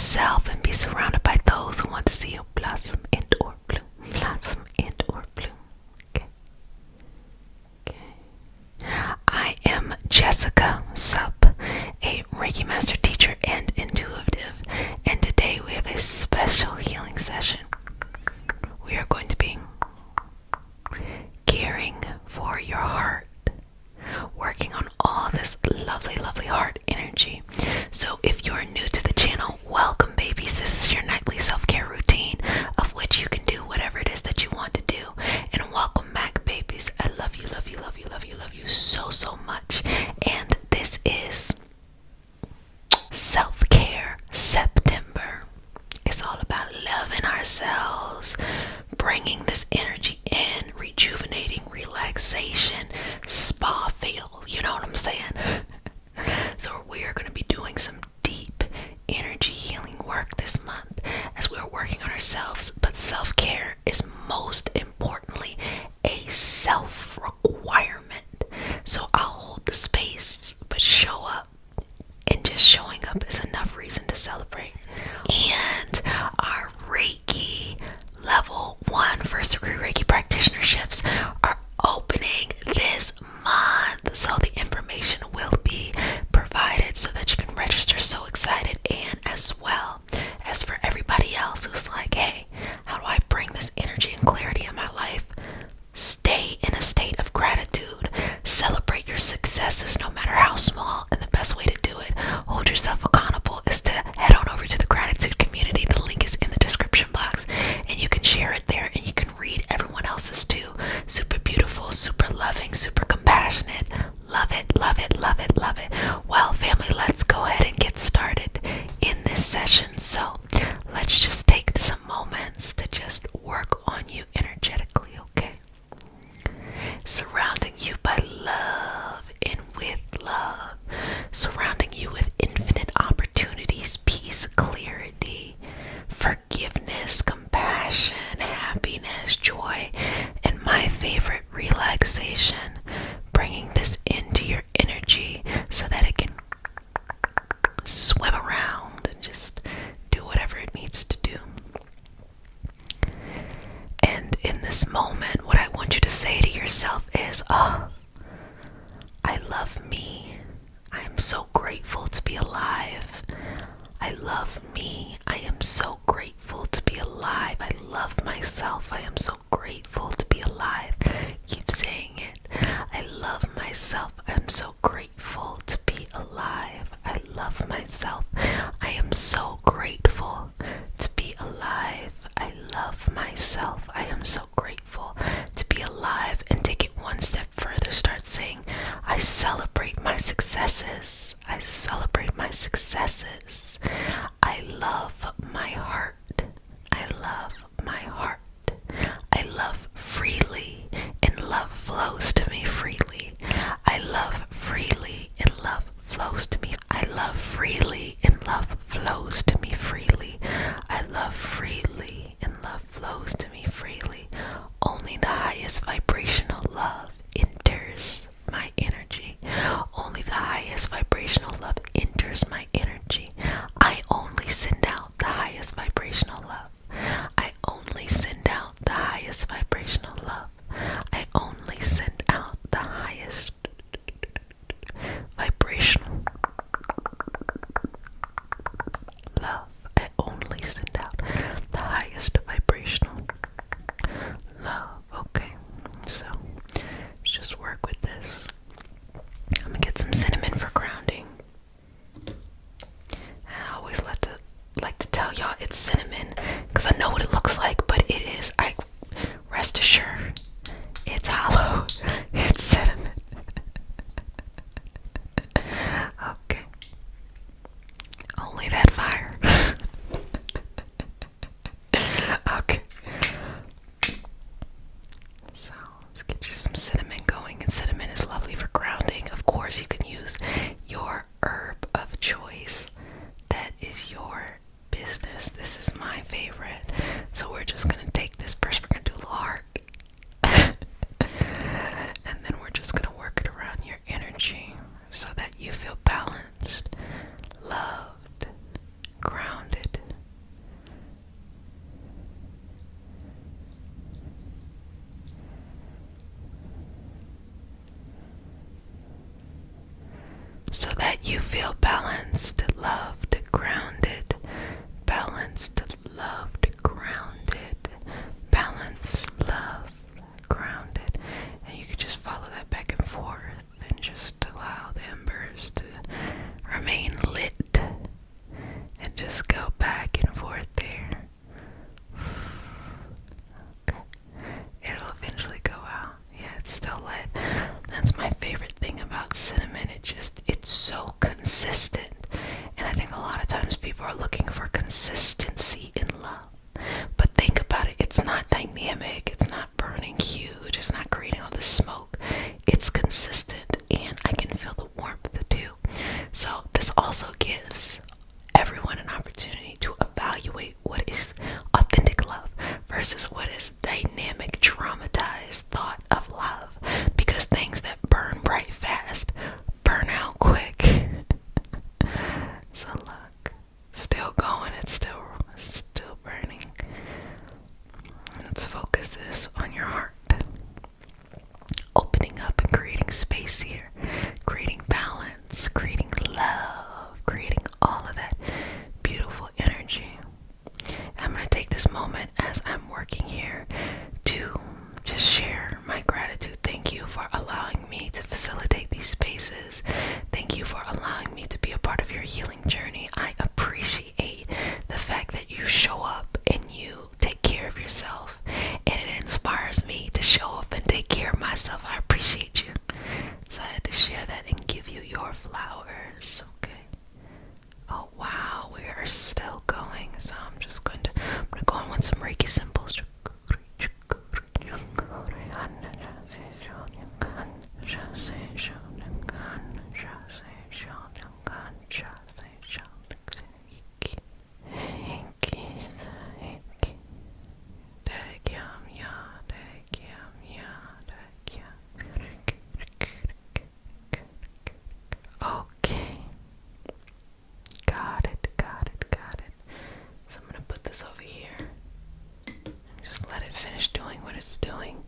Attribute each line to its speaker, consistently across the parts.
Speaker 1: yourself and be surrounded by those who want to see you blossom and or bloom. Blossom and or bloom. Okay. I am Jessica Sup, a Reiki Master Teacher and Intuitive, and today we have a special healing session. We are going to be caring for your heart, working on all this lovely heart energy. So if you're new to the channel, welcome babies. This is your nightly self-care routine of which you can do whatever it is that you want to do. And welcome back, babies. I love you so much. And this is Self-Care September. It's all about loving ourselves, bringing this energy in, rejuvenating, relaxation, spa feel, you know what I'm saying? So we are going to be doing some deep energy healing work this month as we are working on ourselves, but self-care is most importantly a self-requirement. So I'll hold the space, but show up, and just showing up is enough reason to celebrate. And our Reiki level 1 first degree Reiki practitionerships are opening this month, so the information will be provided so that you can register. So excited. And as well as for everybody else who's like, hey, how do I bring this energy and clarity in my life? Stay in a state of gratitude. Celebrate your successes no matter how small, and the best way to do it, hold yourself accountable, is to head on over to the gratitude community. The link is in the description box and you can share it there, and you can read everyone else's too. Super beautiful, super loving, super compassionate. Love it. Well, family, let's go ahead and get started in this session. So let's just take some moments to just work on you energetically, okay? Surrounding you by love and with love, surrounding you with infinite opportunities, peace, clarity, forgiveness, compassion, happiness, joy, and my favorite, relaxation. Bringing this into your energy so that it can swim around and just do whatever it needs to do. And in this moment, what I want you to say to yourself is, I love me. I am so grateful to be alive. I love me. I am so grateful to be alive. I love myself. I am so grateful to be alive. Keep saying it. I love myself. I am so grateful to be alive. I love myself. I am so grateful to be alive. I love myself. I am so grateful to be alive. And take it one step further. Start saying, I celebrate my successes. I celebrate my successes. I love my heart. I love my heart. I love freely, and love flows to me freely. I love freely, and love flows to me. I love freely, and love flows to me freely. I love freely, and love flows to me freely. Only the highest vibrational love enters my energy. Only the highest vibrational love enters my energy. I only send out the highest vibrational love. I only send out the highest vibrational love. I only send out the highest vibrational love. I only send out the highest vibrational love. Okay, so let's just work with this. I'm gonna get some cinnamon for grounding. I always like to tell y'all it's cinnamon because I know what it looks like, but it is. I rest assured, it's hollow. It's cinnamon. Okay. Only that fire. Okay. So let's get you some cinnamon going, and cinnamon is lovely for grounding. Of course, you can use your herb of choice. That is your business. This is my favorite. So we're just gonna take this first. We're gonna do a little heart. And then we're just gonna work it around your energy so that you feel balanced, loved, grounded, feel balanced, loved, grounded, balanced, loved, grounded, balanced, loved, grounded. And you could just follow that back and forth and just allow the embers to remain lit and just go back and forth there. Okay. It'll eventually go out. Yeah, it's still lit. That's my favorite thing about cinnamon. It's so consistent. And I think a lot of times people are looking for consistency in love. But think about it, it's not dynamic, it's not burning huge, it's not creating all this smoke. It's consistent, and I can feel the warmth too. So this also gives everyone an opportunity to evaluate what is authentic love versus what is dynamic, traumatized thought of love. Because things that burn bright fast burn out quick. So look, still going, it's still burning. Let's focus this on your heart. Opening up and creating space here, creating balance, creating love, creating all of that beautiful energy. I'm going to take this moment as I'm working here to just share my gratitude. Thank you for allowing me to facilitate these spaces. Thank you for allowing me to be a part of your healing journey. I appreciate the fact that you show up and you take care of yourself, and it inspires me to show up and take care of myself. I appreciate you. So I had to share that and give you your flowers. Okay. Oh wow, we are still going. So I'm gonna go on with some Reiki symbols. Okay. Got it. So I'm gonna put this over here and just let it finish doing what it's doing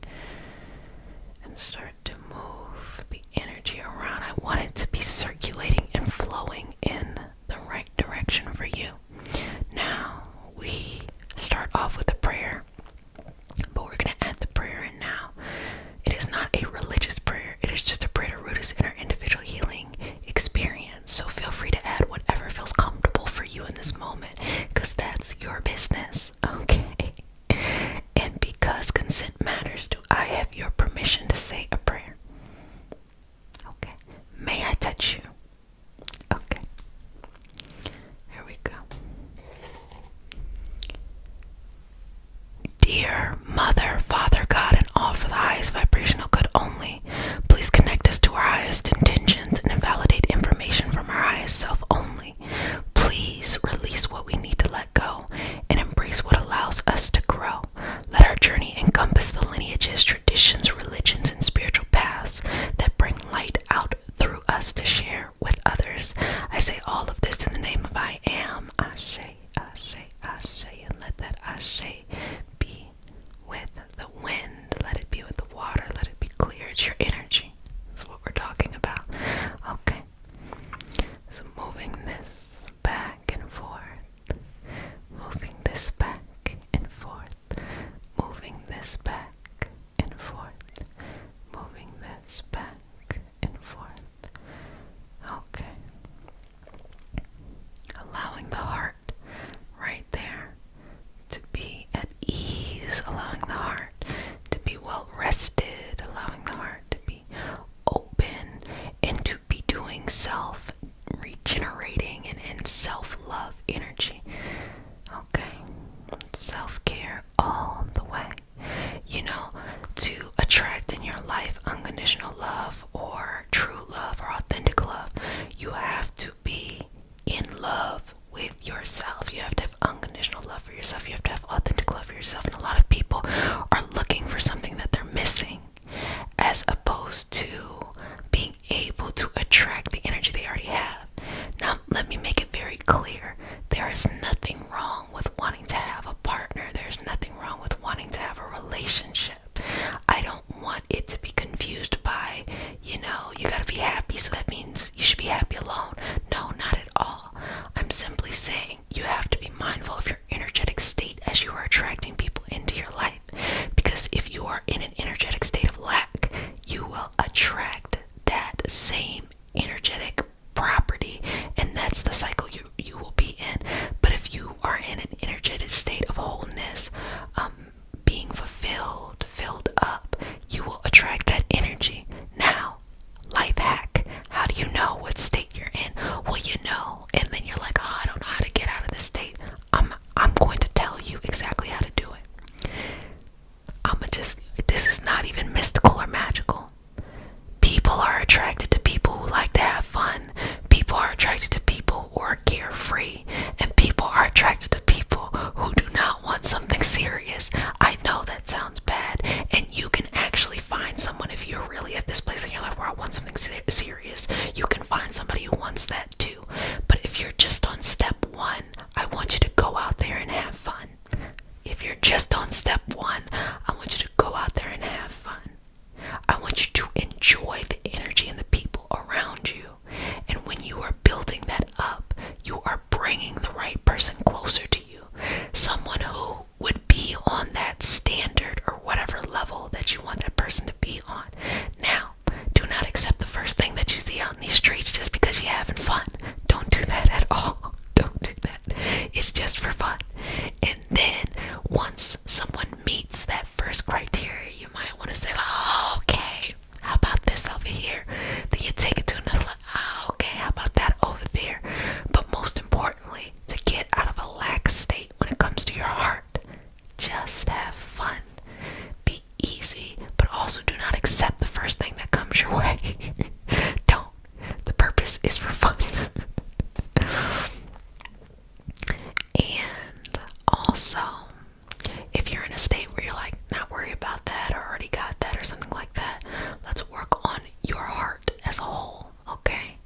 Speaker 1: and start to move the energy around. I want it to be circulating and flowing in the right direction for you. Now we start off with a prayer, but we're gonna add the prayer in now. It is not a religious prayer. It is just a prayer to root us in our individual healing experience. So feel free to add whatever feels comfortable for you in this moment, because that's your business. Okay. And because consent matters, do I have your permission to say a prayer? Okay. May I touch you? Okay. Here we go. Dear Mother, Father, God, and all for the highest vibrational good only, please connect us to our highest intentions and invalidate information from our highest self only. Please release what we need to let go and embrace what Also, if you're in a state where you're like, not worry about that or already got that or something like that, let's work on your heart as a whole, okay?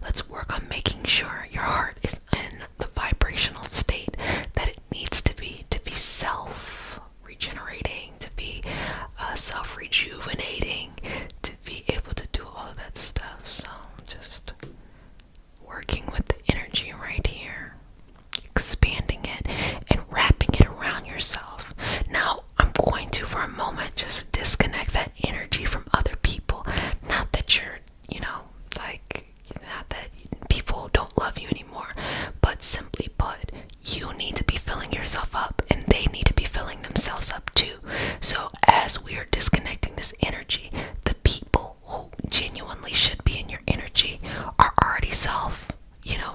Speaker 1: Let's work on making sure your heart is in the vibrational state that it needs to be self-regenerating, to be self-rejuvenating, to be able to do all of that stuff. So just working with the energy right here, expanding it and wrapping it around yourself. Now, I'm going to, for a moment, just disconnect that energy from other people. Not that you're, not that people don't love you anymore, but simply put, you need to be filling yourself up and they need to be filling themselves up too. So as we are disconnecting this energy, the people who genuinely should be in your energy are already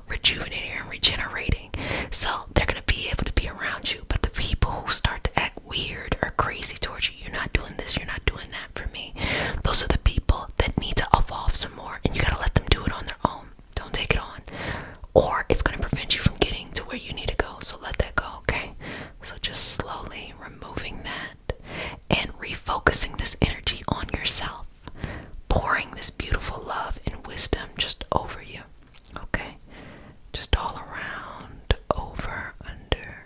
Speaker 1: rejuvenating and regenerating. So they're going to be able to be around you. But the people who start to act weird or crazy towards you, you're not doing this, you're not doing that for me, those are the people that need to evolve some more, and you got to let them do it on their own. Don't take it on, or it's going to prevent you from getting to where you need to go. So let that go, okay? So just slowly removing that and refocusing this energy on yourself, pouring this beautiful love and wisdom just over you, okay? Just all around, over, under,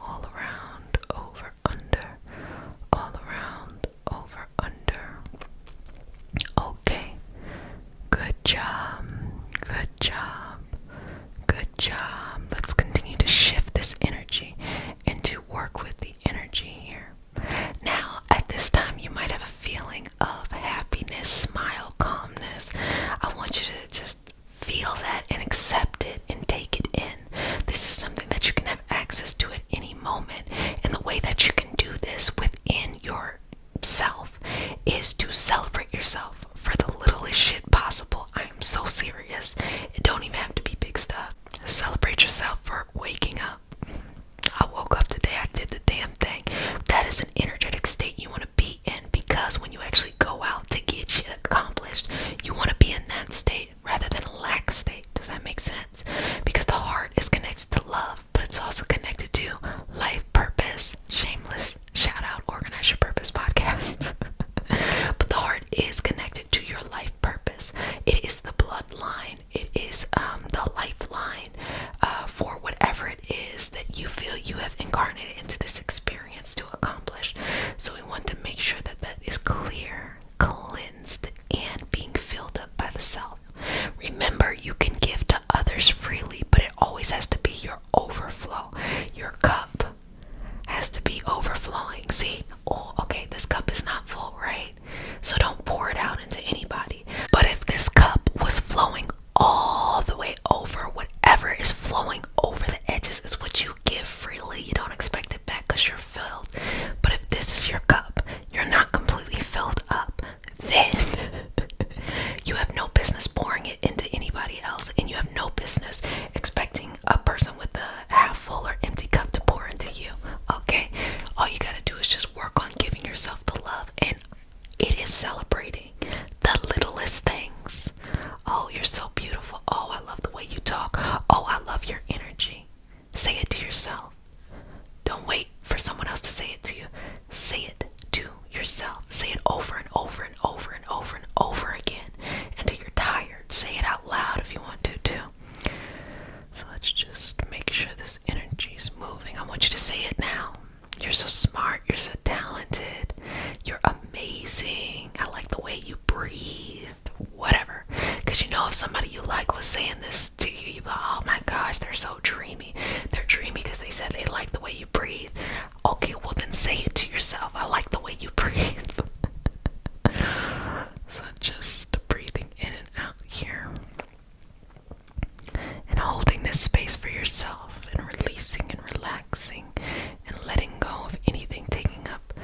Speaker 1: all around, over, under, all around, over, under. Okay, good job, good job, good job. Let's continue to shift this energy and to work with the energy here. Now, at this time, you might have a feeling of happiness, smile, calmness. I want you to just feel that and accept it and take it in. This is something that you can have access to at any moment. And the way that you can do this within yourself is to celebrate yourself for the littlest shit possible. I am so serious. It don't even have to be big stuff. Celebrate yourself for waking up. I woke up today, I did the damn thing. That is an energetic state you want to be in, because when you actually go out to get shit accomplished, you want to be in that state rather than a lax state. Does that make sense? Because the heart is connected to love, but it's also connected to life purpose. Shameless shout out, Organize Your Purpose podcast. But the heart is connected to your life purpose. It is the bloodline. It is the lifeline for whatever it is that you feel you have incarnated into this experience to accomplish. So we want to make sure that that is clear, cleansed, and being filled up by the self. Remember, you can give to others freely, but it always has to be your overflow. Your cup has to be overflowing. See, okay, this cup is not full, right? So don't pour it out into anybody. But if this cup was flowing all the way over, whatever is flowing over the edges is what you give freely. You don't expect it back because you're filled. But if this is your cup, you're not completely filled up, then you have no business pouring it into anybody else, and you have no business expecting a person with a half full or empty cup to pour into you, okay? All you gotta do is just work on giving yourself the love, and it is celebrating the littlest things. Oh, you're so beautiful. Oh, I love the way you talk. Oh, I love your energy. Say it to yourself. Don't wait for someone else to say it to you. Say it to yourself. Say it over and over and over and over and over again until you're tired. Say it out loud if you want to too. So let's just make sure this energy is moving. I want you to say it now. You're so smart. You're so talented. You're amazing. I like the way you breathe. Whatever. Because you know, if somebody you like was saying this to you, you'd be like, oh my gosh, they're so dreamy. They're dreamy because they said they like the way you breathe. Okay, well then say it to yourself. I like the way you breathe. So just breathing in and out here. And holding this space for yourself and releasing and relaxing and letting go of anything taking up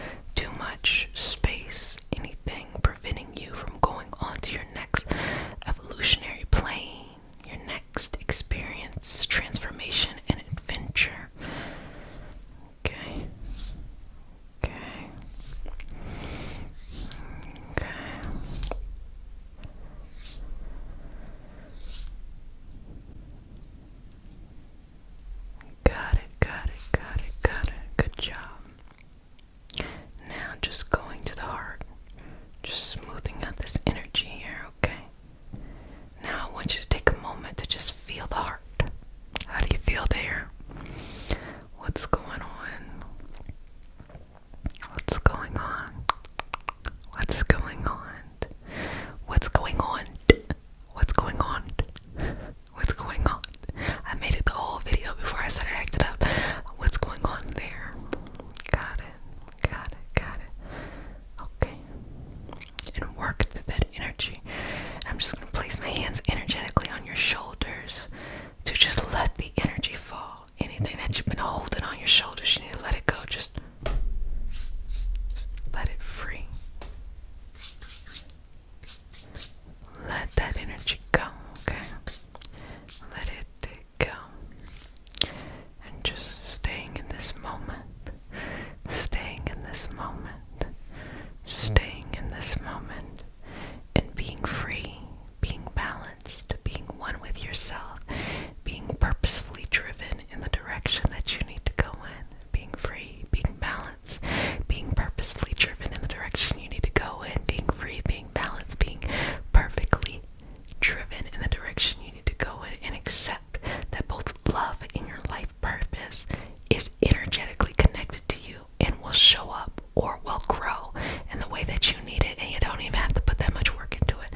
Speaker 1: shoulders. You need to let it go. Just let it free. Let that energy go, okay? Let it go. And just staying in this moment. Staying in this moment. Staying in this moment. And being free. Being balanced. Being one with yourself. Being purposefully driven in the direction that you need to go in. Being free. Being balanced. Being purposefully driven in the direction you need to go in. Being free. Being balanced. Being perfectly driven in the direction you need to go in, and accept that both love and your life purpose is energetically connected to you and will show up or will grow in the way that you need it, and you don't even have to put that much work into it.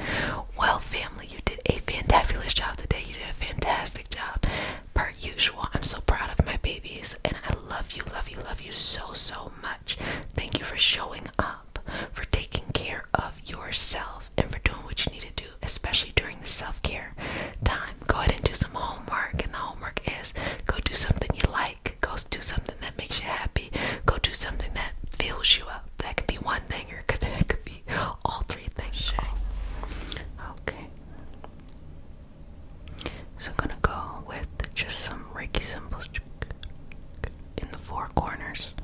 Speaker 1: Well, family, you did a fantabulous job today. You did a fantastic job per usual. I'm so proud of my babies, and I love you, love you, love you so much. Thank you for showing up, for taking care of yourself, and for doing what you need to do, especially during the self-care time. Go ahead and do some homework, and the homework is go do something you like. Go do something that makes you happy. Go do something that fills you up. That could be one thing, or that could be all three things. Okay. So I'm gonna go with just some Reiki symbols in the four corners.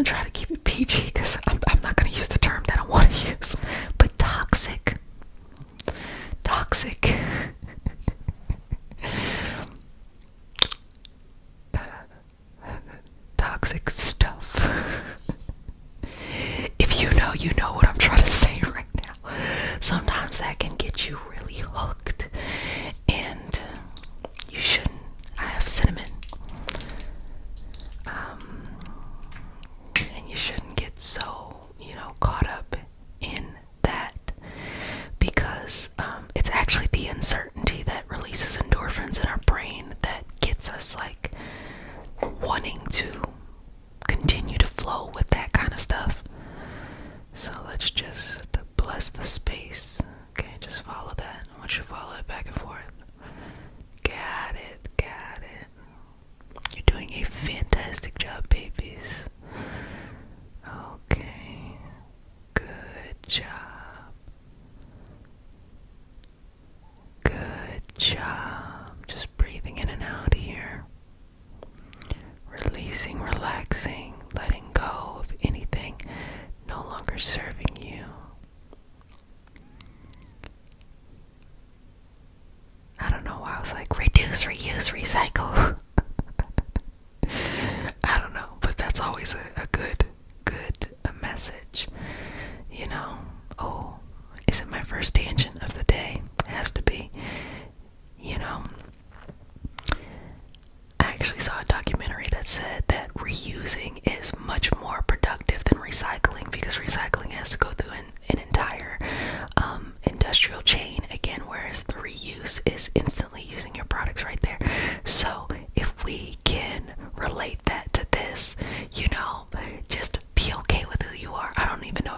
Speaker 1: Try to keep it PG because I'm not going to use the term that I want to use, but toxic toxic stuff. If you know, you know what I'm trying to say right now. Sometimes that can get you really hooked, and you shouldn't. I have cinnamon. You shouldn't get so, caught up in that, because it's actually the uncertainty that releases endorphins in our brain that gets us like wanting to continue to flow with that kind of stuff. So let's just bless the space. Okay, just follow that. I want you to follow it back and forth. Got it. You're doing a fantastic job, babies. Okay, good job. Good job. Just breathing in and out here. Releasing, relaxing, letting go of anything no longer serving you. I don't know why I was like, reduce, reuse, recycle. I don't know, but that's always a good message, Oh, is it my first tangent of the day? It has to be. I actually saw a documentary that said that reusing is much more productive than recycling, because recycling has to go through an entire industrial chain again, whereas the reuse is instantly using your products right there. So if we can relate that to this, just be okay with who you are. I don't even know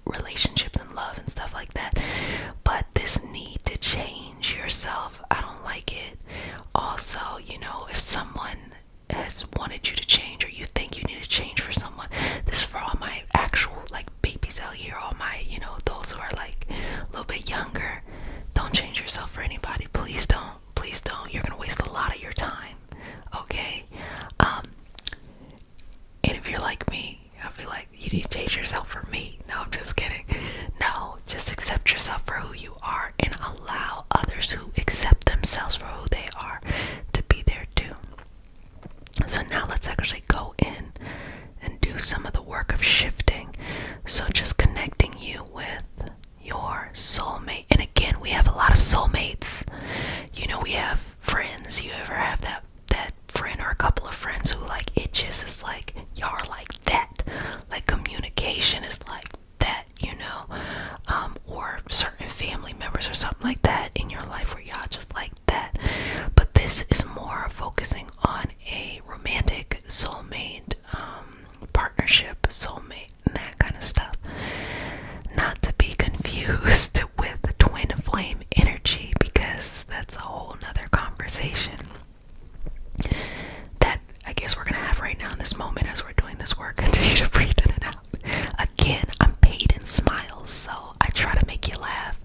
Speaker 1: relationships and love and stuff like that. But this need to change yourself, I don't like it. Also, if someone has wanted you to change, or you think you need to change for someone, this is for all my actual like babies out here, all my those who are like a little bit younger. Don't change yourself for anybody. Please don't. Please don't. You're gonna waste a lot of your time. Okay. And if you're like me, I'll be like, you need to change yourself for me. No, I'm just kidding. No, just accept yourself for who you are and allow others who accept themselves for who they are to be there too. So now let's actually go in and do some of the work of shifting. So just connecting you with your soulmate. And again, we have a lot of soulmates. We have friends. You ever have that friend or a couple of friends who like, it just is like, y'all are like that. Like communication is like that, or certain family members or something like that in your life where y'all just like that. But this is more focusing on a romantic soulmate, partnership soulmate, and that kind of stuff. Not to be confused with twin flame energy, because that's a whole nother conversation that I guess we're gonna have right now in this moment as we're doing this work. Continue to breathe in and out. Again, I'm paid in smiles, so I try to make you laugh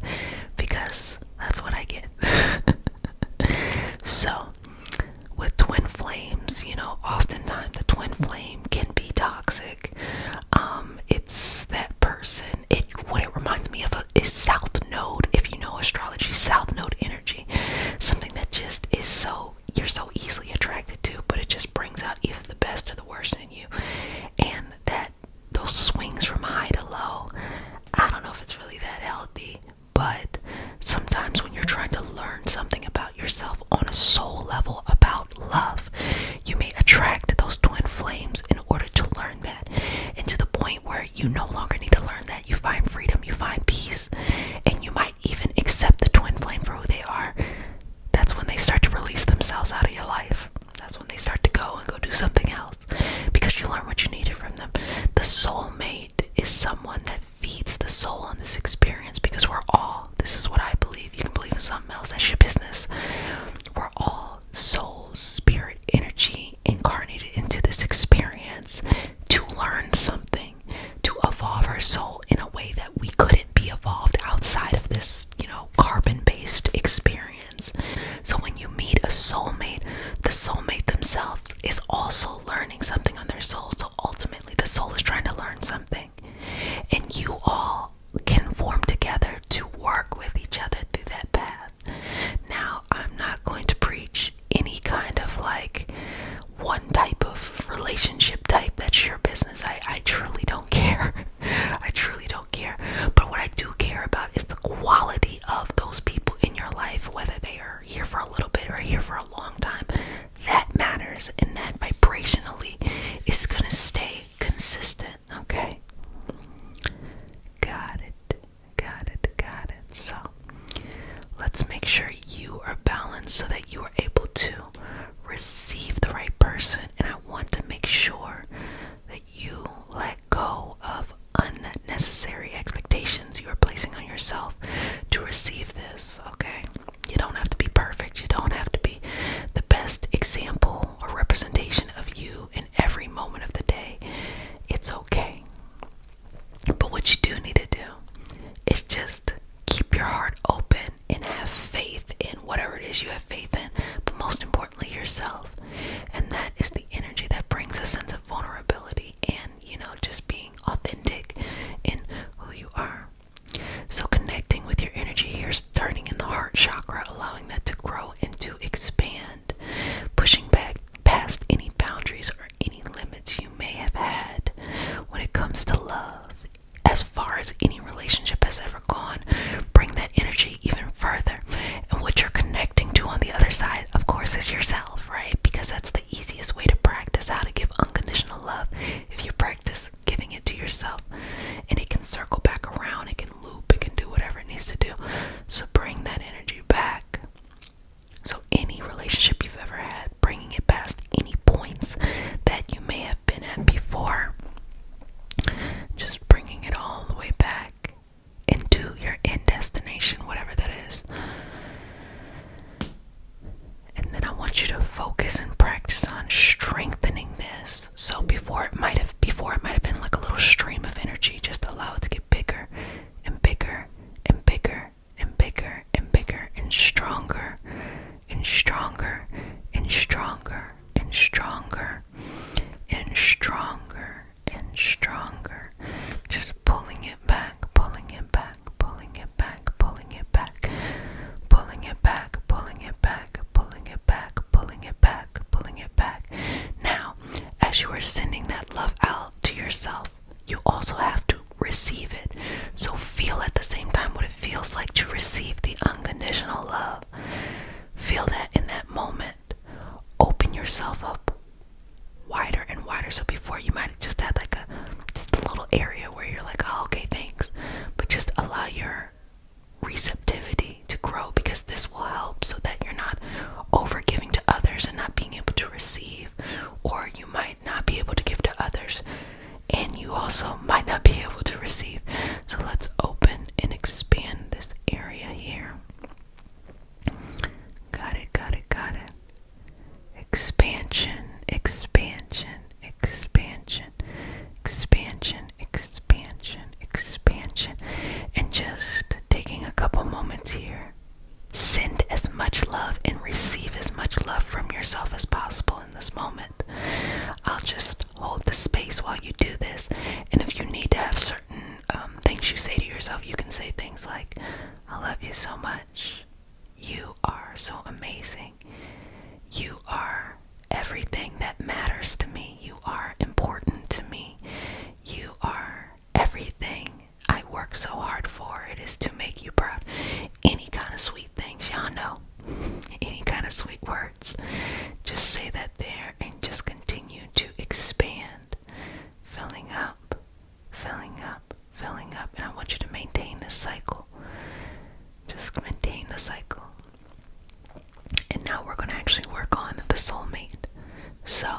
Speaker 1: because that's what I get. So with twin flames, oftentimes the twin flame can be toxic. It's that person. What it reminds me of is South Node. If you know astrology, South Node energy, something that just is you're so easily attracted to, but it just brings out either the best or the worst in you. And those swings from high to low, I don't know if it's really that healthy, but sometimes when you're trying to learn something about yourself on a soul level about love, you may attract those twin flames in order to learn that. And to the point where you no longer need to learn that, you find freedom, you find peace, and you might even accept the twin flame for who they are. That's when they start to release themselves out of your life. That's when they start to go do something else, because you learn what you needed from them. The soulmate is someone that feeds the soul on this experience, because this is what I believe. You can believe in something else, that's your business. We're all soul, spirit, energy incarnated into this experience to learn something, to evolve our soul in a way that we couldn't be evolved outside of this, carbon-based experience. So when you meet a soulmate, the soulmate themselves is also learning something on their soul. So ultimately, the soul is trying to learn something. And you all can form together to work with each other through that path. Now, I'm not going to preach any kind of like one type of relationship type. That's your business. I truly don't care. I truly don't care. But what I do care about is the quality of those people in your life, whether they are here for a little bit or here for a long time. That matters, and that vibrationally is gonna stay consistent. Okay, got it. So let's make sure you are balanced so that you are able to receive the right person. And I want to make sure that you let go of unnecessary expectations you are placing on yourself to receive this. Okay, you don't have to be perfect. You don't have to be the best example or representation of you in every moment of the day. It's okay. But what you do need to do is just keep your heart open and have faith in whatever it is you have faith in, but most importantly, yourself. And that is the energy that brings a sense of vulnerability and, just being authentic in who you are. So connecting with your energy here, starting in the heart chakra, allowing that to grow and to expand, pushing back past any boundaries or any limits you may have had when it comes to love. As far as any relationship has ever gone, bring that energy even further. And what you're connecting to on the other side, of course, is yourself, right? Because that's the easiest way to practice how to give unconditional love. If you practice giving it to yourself, and it can circle back around, it can loop, it can do whatever it needs to do. So bring that energy back. So any relationship you've ever had, bringing it past any points that you may have been at before, just bringing it all the way back work so hard for. It is to make you proud. Any kind of sweet things, y'all know. Any kind of sweet words. Just say that there and just continue to expand. Filling up, filling up, filling up. And I want you to maintain this cycle. Just maintain the cycle. And now we're going to actually work on the soulmate. So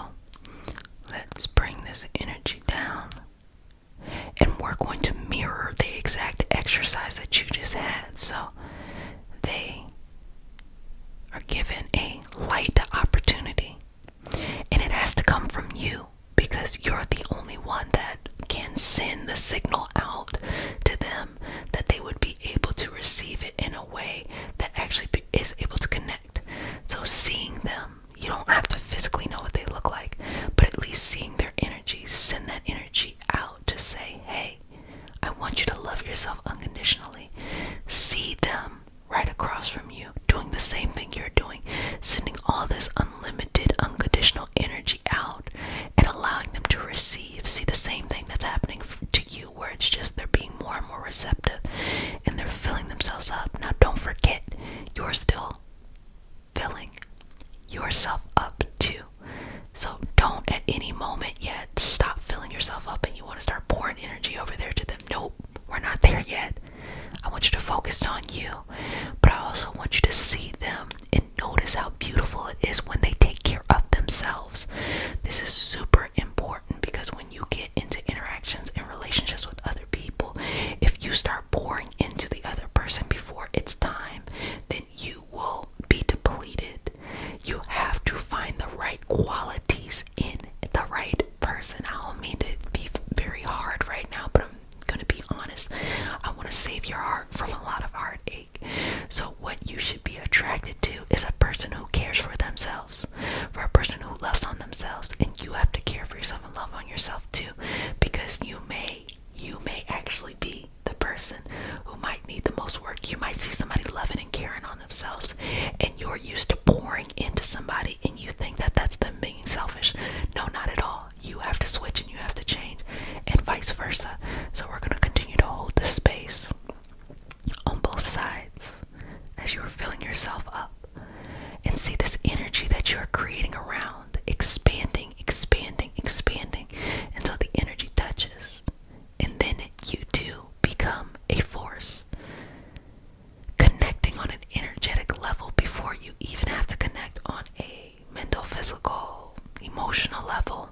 Speaker 1: let's bring this energy down. And we're going to mirror the exact exercise that you just had. So they are given a light opportunity. And it has to come from you, because you're the only one that can send the signal out to them that they would be able to receive it in a way that actually is able to connect. So seeing them, you don't have to physically know what they look like, but at least seeing their energy, send that energy out to say, hey, I want you to love yourself unconditionally. See them right across from you doing the same thing you're doing, sending all this unlimited unconditional energy out and allowing them to receive. See the same thing that's happening to you, where it's just they're being more and more receptive and they're filling themselves up. Now don't forget, you're still filling yourself up too. So don't at any moment yet stop filling yourself up and you want to start pouring energy over there to them. Nope, we're not there yet. I want you to focus on you, but I also want you to see them and notice how beautiful it is when they take care of themselves. This is super important, because when you get into interactions and relationships with other people, if you start pouring into the other person before it's time, then you will be depleted. You have to find the right qualities in the right person. I don't mean to be very hard right now, but I'm going to be honest. I want to save your heart from a lot of heartache. So what you should be attracted to is a person who cares for themselves, for a person who loves on themselves. And you have to care for yourself and love on yourself too, because you may actually be the person who might need the most work. You might see somebody loving and caring on themselves, and you're used to pouring into somebody and you think that that's them being selfish. No, not at all. You have to switch and you have to change, and vice versa. So we're going to continue to hold this space on both sides as you are filling yourself up, and see this energy that you are creating around expanding, expanding, expanding until the energy touches, and then you do become a force, connecting on an energetic level before you even have to connect on a mental, physical, emotional level.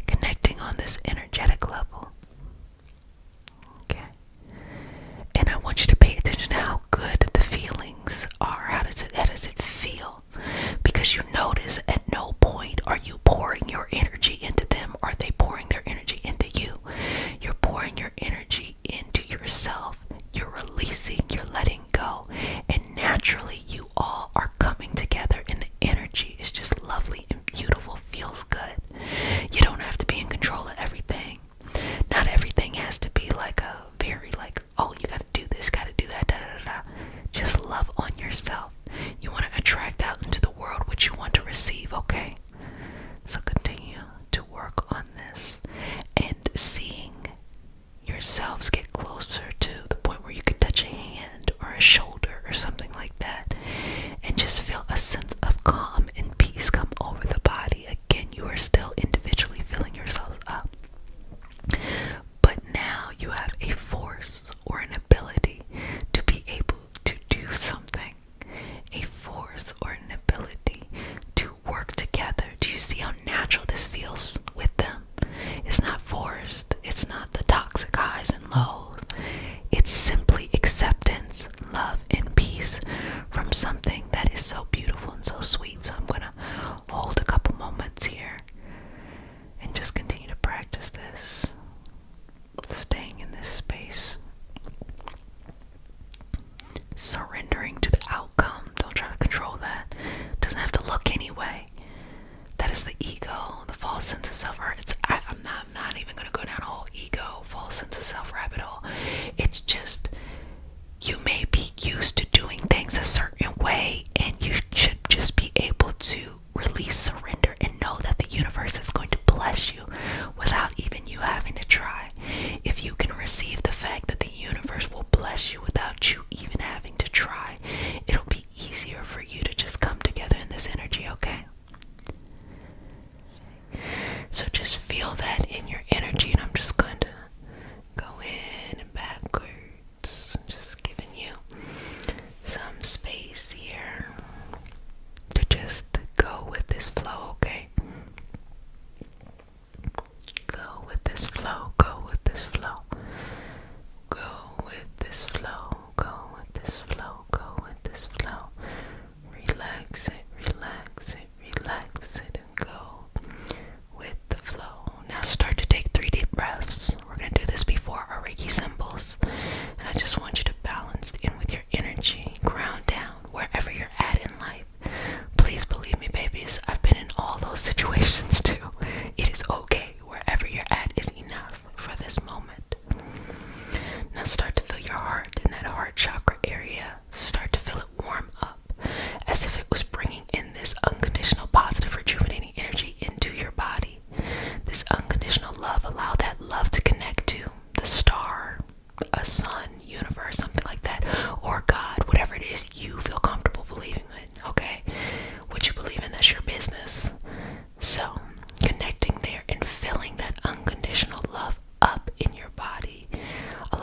Speaker 1: Connecting on this energetic level. Okay. And I want you to pay attention to how good the feelings are. How does it feel? Because you notice at no point are you pouring your energy into them, or are they pouring their energy into you. You're pouring your energy into yourself. You're releasing, you're letting go, and naturally you all are coming together, and the energy is just lovely and beautiful, feels good. You don't have to be in control of everything. Not everything has to be like a very oh, you gotta do this, gotta do that, da da da. Just love on yourself. You want to attract out into the world what you want to receive, okay? So continue to work on this, and seeing yourselves get closer to the point where you could touch a hand or a shoulder or something like that, and just feel a sense of calm and peace come over the body. Again, you are still individually filling yourselves up, but now you have a force or an ability to be able to do something, a force or an ability to work together. Do you see how natural this feels with them? It's not forced. It's not the toxic highs and lows.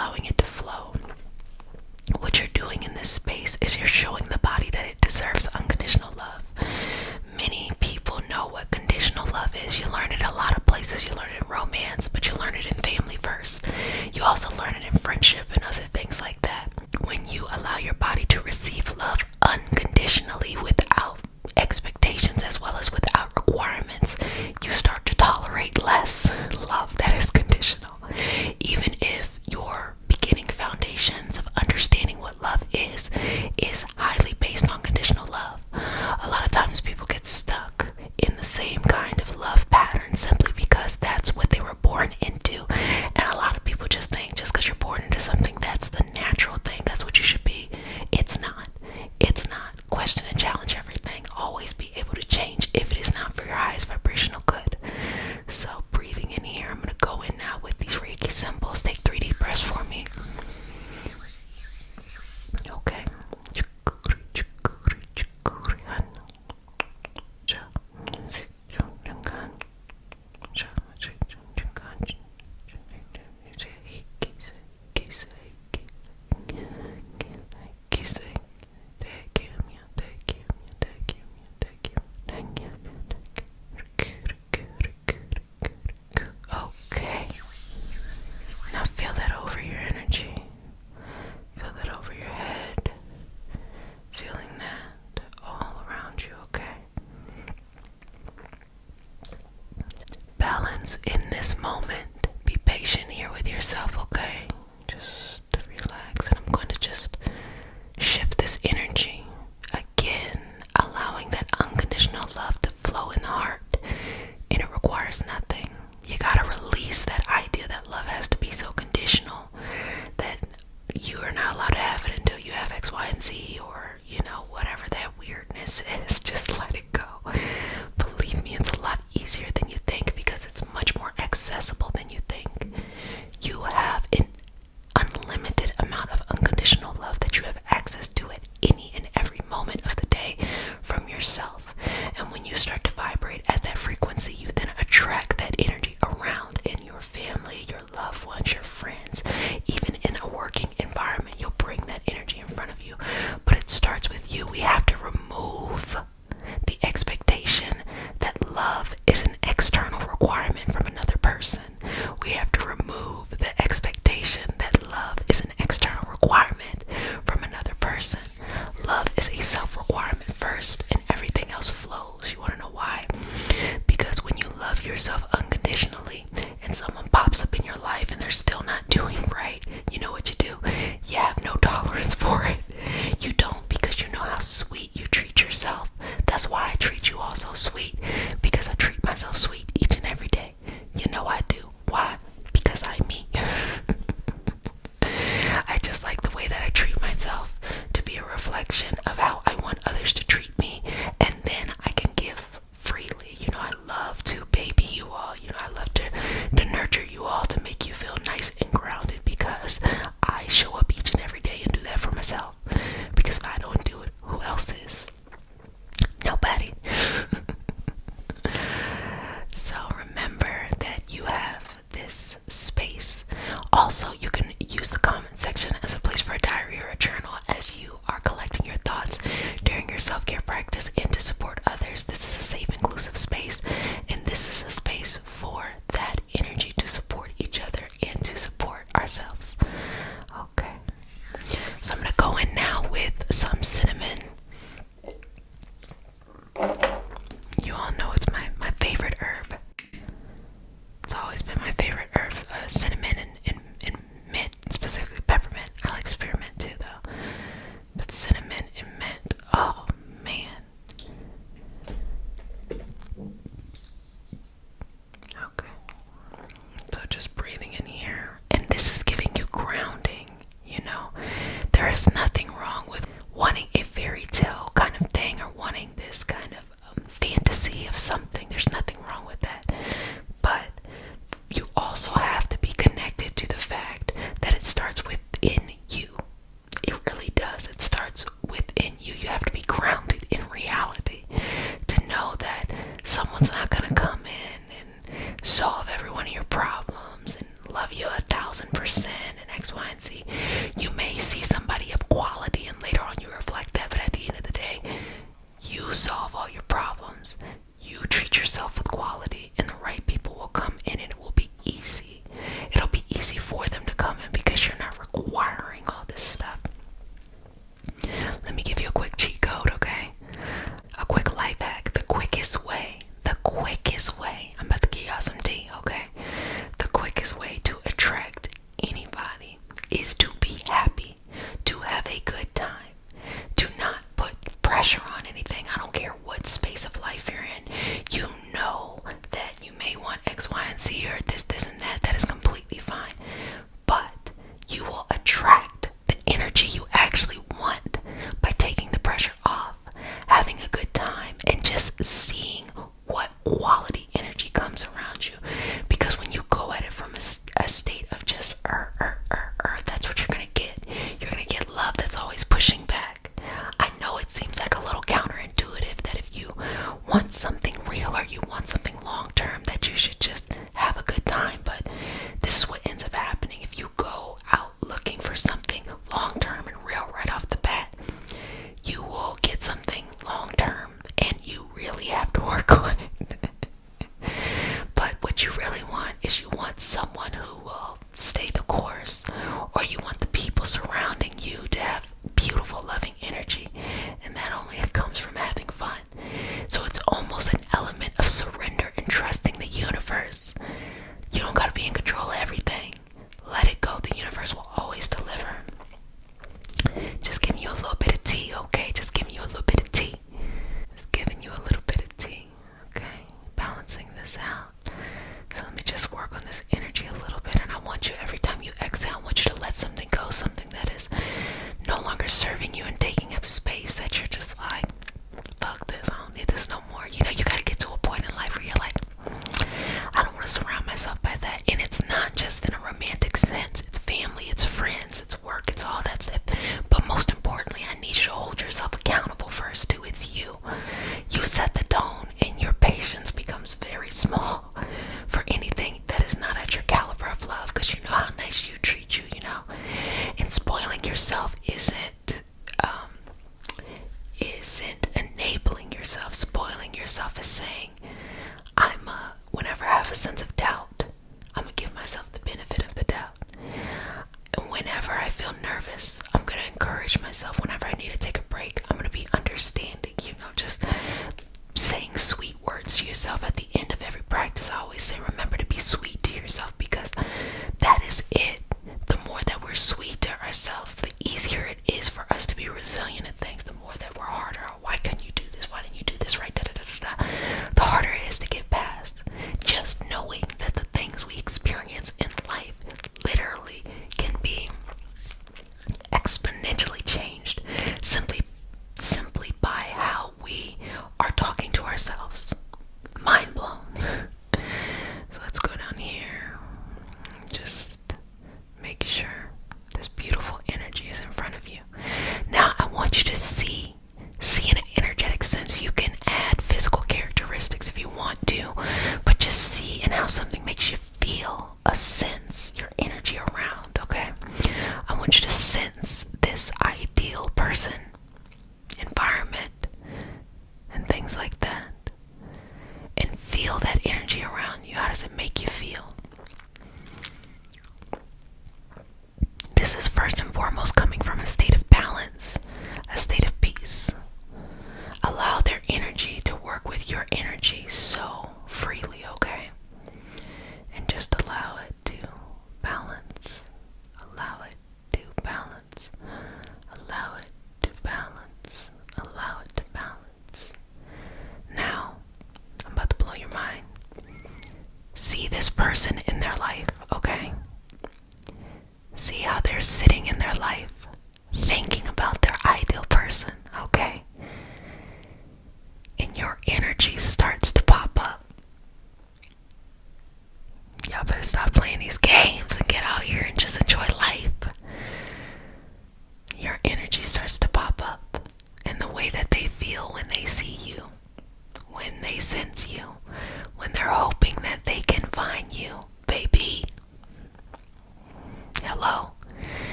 Speaker 1: allowing it to flow. What you're doing in this space is you're showing the body that it deserves unconditional love. Many people know what conditional love is. You learn it a lot of places. You learn it in romance, but you learn it in family first. You also learn it in friendship and other things like that. When you allow your body to receive love unconditionally without expectations as well as without requirements, you start to tolerate less love that is conditional. Even if your beginning foundations of understanding what love is highly based on conditional love, a lot of times people get stuck in the same kind of love pattern simply because that's what they were born into. And a lot of people just think just because you're born into something, that's the natural thing, that's what you should be. It's not. It's not. Question and challenge everything. Always be able to change if it is not for your highest vibrational good. So breathing in here, I'm going to go in now with these Reiki symbols. Take 3 deep breaths for me. Okay. Okay. Now feel that over your energy. Feel that over your head. Feeling that all around you, okay? Balance in this moment. Be patient here with yourself, okay? Just relax, and I'm going to just shift this energy. Again, allowing that unconditional love to flow in the heart, and it requires nothing. You gotta release that idea that love has to be so conditional, that you are not allowed to have it until you have X, Y, and Z, or, whatever that weirdness is. Just let it go. Believe me, it's a lot easier than you think because it's much more accessible than you think. You have an unlimited amount of unconditional love that you have access to at any and every moment of the day from yourself. And when you start to vibrate at that frequency, you then attract that energy around in your family, your loved ones, your friends. Even in a working environment, you'll bring that energy in front of you. But it starts with you. We have to remove the expectation that love is an external requirement from another person. We have to remove the expectation that love is an external requirement from another person. Love is a self-requirement first, and everything else flows. You want to know why? Because when you love yourself unconditionally and someone pops up in your life and they're still not doing right, you know what you do? You have no tolerance for it. You don't, because you know how sweet you treat yourself. That's why I treat you all so sweet, because I treat myself sweet each and every day. You know I do. Why? Because I'm me. I just like the way that I treat myself to be a reflection of how I want others to treat me, and then I can give freely. I love to baby you all. I love to nurture you all, to make you feel nice and grounded, because I show up each and every day and do that for myself. Because if I don't do it, who else is? Nobody. So remember that you have this space. Also, you can use the comment section as a place for a diary or a journal as you are collecting your thoughts during your self-care practice and to support others. This is a safe, inclusive space, and this is a space for that energy to support each other and to support ourselves. Okay, so I'm going to go in now with some cinnamon. You all know it's my favorite herb. It's always been my favorite herb. Cinnamon and mint, specifically peppermint. I like spearmint too, though. But cinnamon and mint, oh man. Okay. So just breathing in here. And this is giving you grounding, There is nothing wrong with wanting a fairy tale kind of thing, or wanting this kind of fantasy of something. There's nothing wrong with that. But you also have to be connected to the fact that it starts within you. It really does. It starts within you. You have to be grounded in reality to know that someone's not going to come in and solve every one of your problems and love you 1,000% and X, Y, Y, and Z. You may see somebody of quality and later on you reflect that, but at the end of the day, you solve all your problems. You treat yourself with quality, and the right people will come in, and it will be easy. It'll be easy for them to come in because you're not requiring all this stuff. Let me give you a quick cheat code, okay? A quick life hack. The quickest way, I'm about to give y'all some tea, okay? The quickest way to attract anybody is to be happy, to have a good time, to not put pressure on anything. I don't care what space of life you're in. You know that you may want X, Y, and Z, or this, and that. That is completely fine. But you will attract the energy you actually want by taking the pressure off, having a good time, and just seeing what quality energy comes around you. Because when you go at it from a state of just that's what you're gonna get. You're gonna get love that's always pushing back. I know it seems like a little counterintuitive that if you want something real or you want something long term, that you should just have a good time, but this is what ends up happening. If you go out looking for something long term and real right off the bat, you will get something long term, and you really have to work on it. But what you really want is you want someone who will stay the course, or you want the people surrounding you to have beautiful, loving energy, and that only comes from having fun. So it's almost an element of surrender and trusting the universe. You don't gotta be in control of everything. Let it go. The universe will always deliver. Just giving you a little bit of tea, okay? Just giving you a little bit of tea. Just giving you a little bit of tea, okay? Balancing this out. So let me just work on this energy a little bit, and I want you, every time you exhale, I want you to let something go, something that is no longer serving you and taking up space, that you're just like, fuck this, I don't need this no more. You know, you gotta get to a point in life where you're like, I don't want to surround myself by that. And it's not just in a romantic sense. It's family, it's friends, it's work, it's all that stuff. But most importantly, I need you to hold yourself accountable first too. It's you. You set the tone, and your patience becomes very small for anything that is not at your caliber of love, because you know how nice you treat you, you know. And spoiling yourself isn't enabling yourself. Spoiling yourself is saying, whenever I have a sense of doubt, I'm gonna give myself the benefit of the doubt. And whenever I feel nervous, I'm gonna encourage myself. Whenever I need to take a break, I'm gonna be understanding, you know, just saying sweet words to yourself at the end of every practice. I always say, remember to be sweet to yourself, because that is it. The more that we're sweet to ourselves, the easier it is for us to be resilient in things. The more that we're harder, why couldn't you do this? Why didn't you do this right? The harder it is to get past. Just knowing that the things we experience in life literally can be exponentially changed simply by how we are talking to ourselves. Mind blown. So let's go down here. Just make sure this beautiful energy is in front of you. Now I want you to see in an energetic sense. You can add physical characteristics if you want to, but just see in how something makes you feel, a sense, your energy around, okay? I want you to sense this ideal person, environment, and things like that, and feel that energy around you. How does it make you feel? This is first and foremost coming from a state of balance, a state of peace. Allow their energy to work with your energy so freely, okay? And just allow it to balance. Allow it to balance. Allow it to balance. Allow it to balance. Now, I'm about to blow your mind. See this person in their life, okay? See how they're sitting in their life, thinking about their ideal person, okay? And your energy starts to pop up.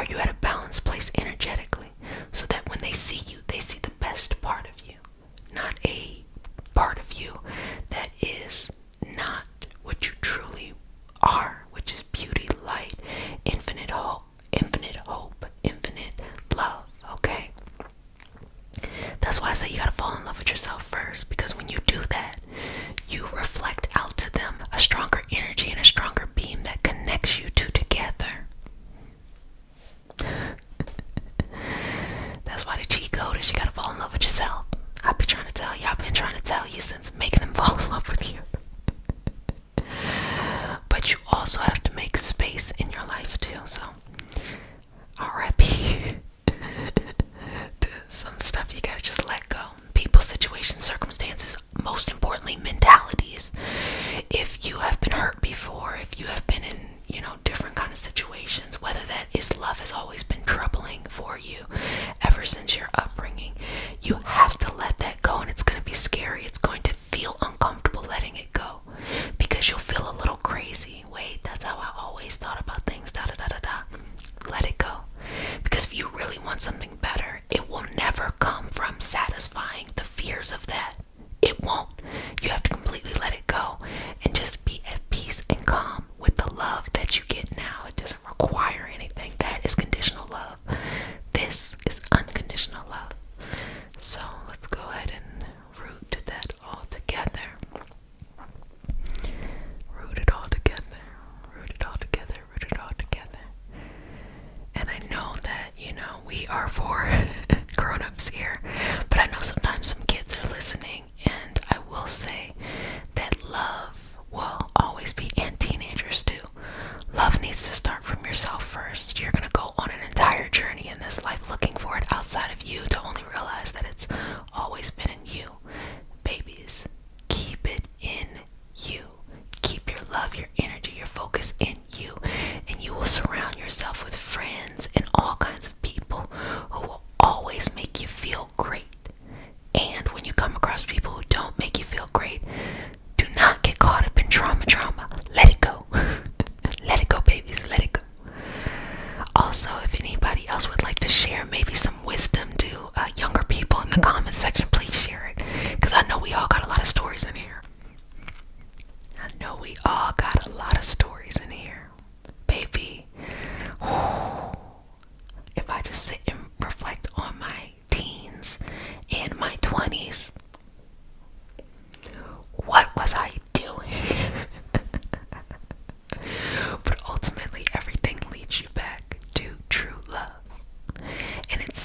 Speaker 1: Are you at a balanced place energetically so that when they see you, they see the best part of you, not a part of you that is not what you truly are, which is beauty, light, infinite hope, infinite love, okay? That's why I say you gotta fall in love with yourself first, because when you do that, you reflect out to them a stronger energy and a stronger beam that connects you two together. That's why the cheat code is you gotta fall in love with yourself. I've been trying to tell you since making them fall in love with you. But you also have to make space in your life too, so RIP to some stuff you gotta just let go. People, situations, circumstances, most importantly, mentalities. If you have been hurt before, if you have been in, different kind of situations, whether that is love has always been troubling for you ever since your upbringing, you have to let that go, and it's going to be scary. It's going to feel uncomfortable letting it go because you'll feel a little crazy. Wait, that's how I always thought about things, da da da da da. Let it go. Because if you really want something better, it will never come from satisfying the fears of that. It won't. You have to completely let it go and just be at peace and calm with the love that you get now. It doesn't require anything. That is conditional love. This is unconditional love. So let's go ahead and root that all together. Root it all together. Root it all together. Root it all together. And I know that, we are for grown-ups here, but I know sometimes some kids are listening, and I will say that love will always be, and teenagers too. Love needs to start from yourself first. You're going to go on an entire journey in this life looking for it outside of you to only realize that it's always been in you. Babies, keep it in you. Keep your love, your energy, your focus in you, and you will surround yourself with friends and all kinds of people who will always make you feel great. And when you come across people who don't make you feel great, do not get caught up in trauma. Let it go. Let it go, babies. Let it go. Also, if anybody else would like to share maybe some wisdom to younger people in the comment section, please share it, because I know we all got a lot of stories in here. Baby. If I just sit and reflect on my teens and my 20s, what was I doing? But ultimately, everything leads you back to true love. And it's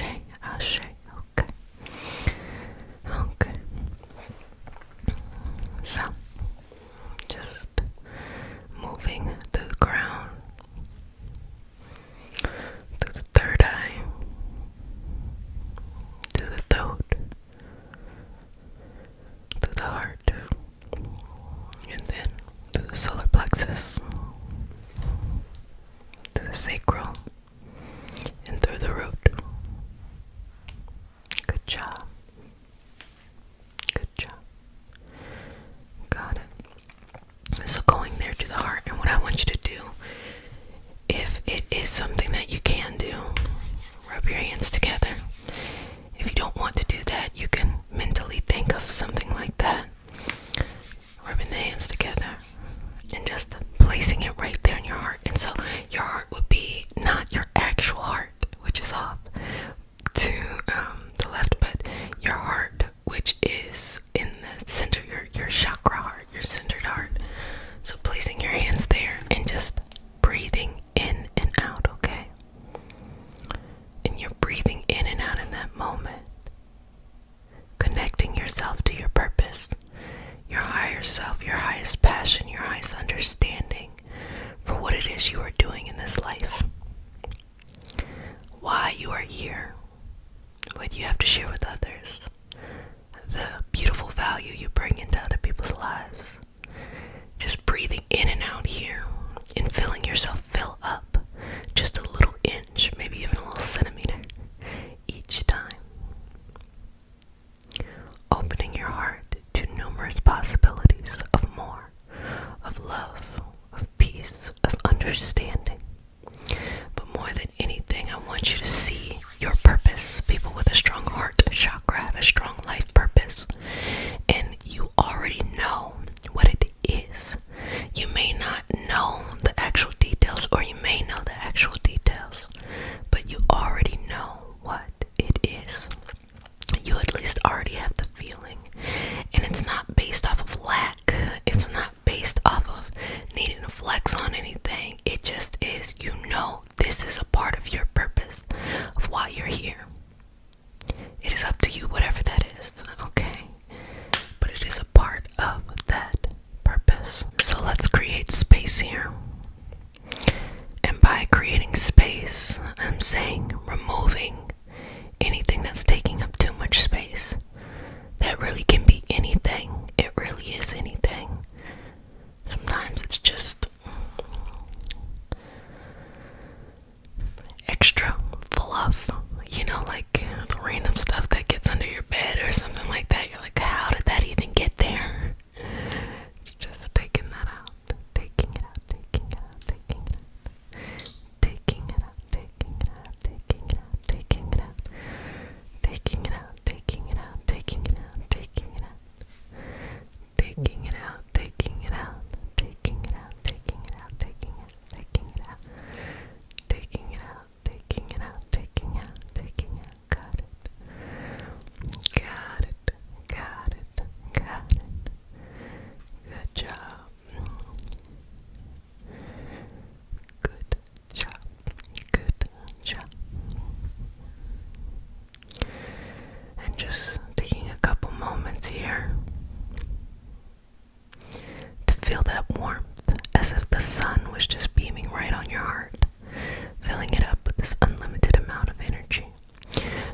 Speaker 1: Ashe. Okay. Okay. So, just moving through the crown, through the third eye, through the throat, through the heart, and then through the solar plexus, through the sacral, and through the root. Good job. Good job. Got it. So going there to the heart, and what I want you to do, if it is something that you can do, rub your hands together. If you don't want to do that, you can mentally think of something like that. Rubbing the hands together and just placing it right there in your heart. And so your heart would be not your actual heart, which is off to the left, but your heart, which is in the center, your chakra heart, your centered heart. So placing your hands there and just breathing in and out, okay? And you're breathing in and out in that moment, connecting yourself to your purpose, your higher self, your highest passion, your highest understanding for what it is you are doing in this life, why you are here, what you have to share with others, the beautiful value you bring into other people's lives. Just breathing in and out here and feeling yourself fill up just a little inch, maybe even a little centimeter each time. Opening your heart to numerous possibilities of more, of love, of peace, of understanding. But more than anything, I want you to see your purpose. People with a strong heart chakra have a strong life purpose, and you already know what it is. You may not know the actual details, or you may know the actual details, but you already know what it is. You at least already have the feeling, and it's not based off of lack. It's not based off of needing to flex on anything. It just is, you know, this is a part of your purpose, of why you're here. It is up to you, whatever that is, okay? But it is a part of that purpose. So let's create space here. And by creating space, I'm saying removing anything that's taking up too much space. That really can be anything. It really is anything. Sometimes it's just extra fluff, you know, like the random stuff that gets under your bed or something like that. You're like, how did that even get there? It's just taking that out, taking it out, taking it out, taking it out, taking it out, taking it out, taking it out, taking it out, taking it out, taking it out, taking it out, taking it out, taking it out, taking it out, taking it out, taking it out, taking it, taking it out, taking it out, taking it out, taking out, taking out. Got it. Got it. Got it. Got it. Good job. Good job. Good job. And just taking a couple moments here to feel that warmth, as if the sun was just beaming right on your heart, filling it up with this unlimited amount of energy.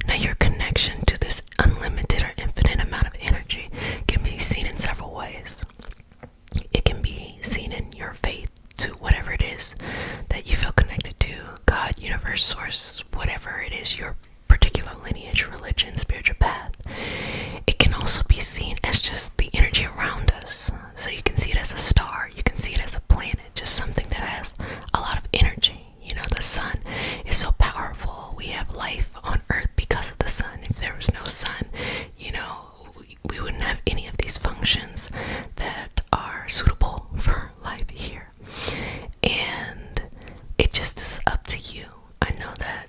Speaker 1: Now your connection to this unlimited or infinite amount of energy can be seen in several ways. It can be seen in your faith to whatever it is that you feel connected to, God, universe, source, whatever it is, your particular lineage, religion, spiritual path. It can also be seen as just the energy around us. So you can see it as a star, you can see it as a planet, just something that has a lot of energy. You know, the sun is so powerful. We have life on earth because of the sun. If there was no sun, you know, we wouldn't have any of these functions that are suitable for life here. And it just is up to you. I know that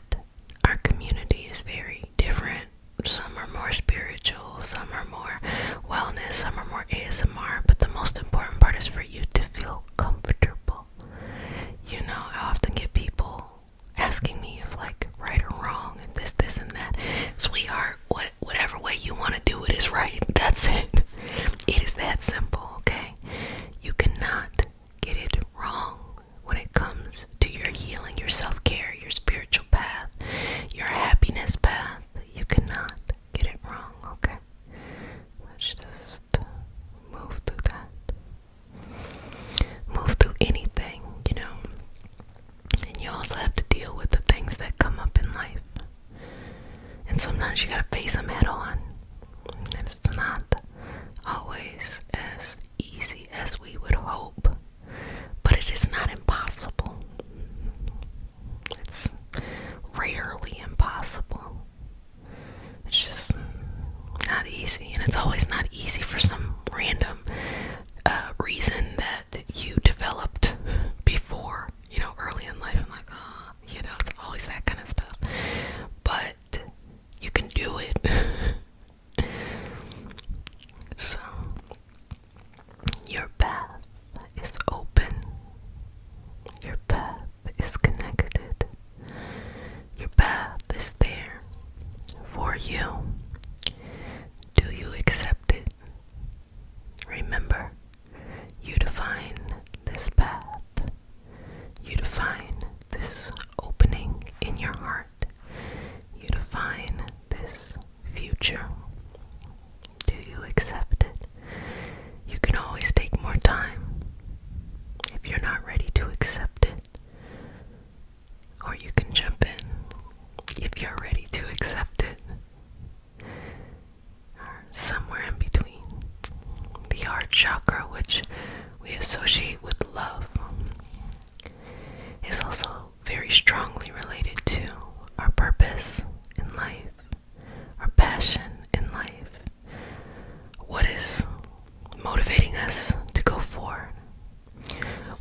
Speaker 1: our community is very different. Some are more spiritual, some are more wellness, and sometimes you gotta face them head on. And it's not always as easy as we would hope, but it is not impossible. It's rarely impossible. It's just not easy, and it's always not easy for some random reason that you developed before, early in life. I'm like, it's always that kind of stuff. But you can do it. So, your path is open. Your path is connected. Your path is there for you. Do you accept it? Remember, you define this path. You define this opening in your heart. You define this future. Do you accept it? You can always take more time if you're not ready to accept it. Or you can jump in if you're ready to accept it. Or somewhere in between. The heart chakra, which we associate with love, is also very strongly related to our purpose in life, our passion in life, what is motivating us to go forward.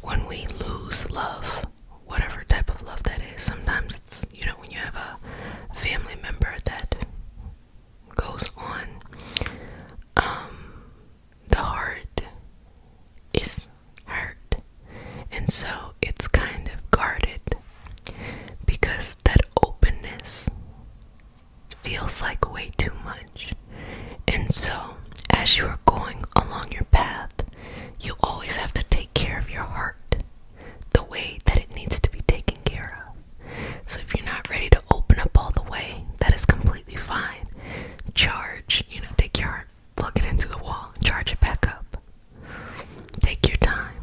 Speaker 1: When we lose love, whatever type of love that is, sometimes it's, when you have a family member that goes on, the heart is hurt, and so it's kind of guarded because that openness feels like way too much. And so as you are going along your path, you always have to take care of your heart the way that it needs to be taken care of. So if you're not ready to open up all the way, that is completely fine. Charge, take your heart, plug it into the wall, charge it back up. Take your time.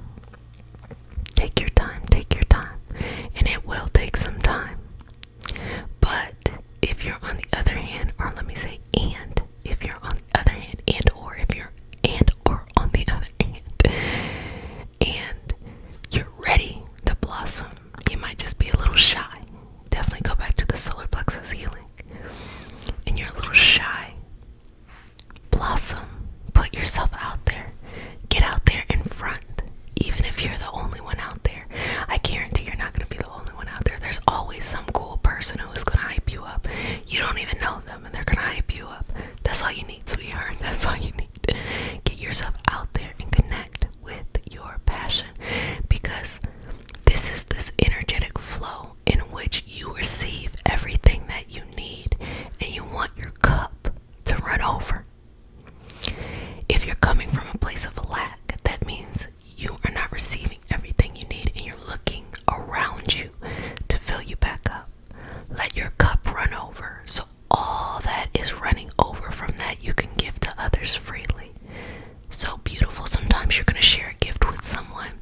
Speaker 1: Take your time, take your time. And it will take some time. But if you're on the other hand, or let me say, and if you're on the other hand, or on the other hand, and you're ready to blossom, you might just be a little shy. Definitely go back to the solar plexus healing. And you're a little shy. Blossom. Put yourself out there. Get out there in front. Even if you're the only one out there, I guarantee you're not going to be the only one out there. There's always some cool person who is going to hype you up. You don't even know them, and they're going to hype you up. That's all you need, sweetheart. That's all you need. Get yourself out there and connect with your passion, because this is this energetic flow in which you receive everything that you need, and you want your cup to run over. If you're coming from a place of lack, that means you are not receiving everything you need, and you're looking around you to fill you back up. Let your cup run over, so all that is running over from that you can give to others freely. So beautiful. Sometimes you're going to share a gift with someone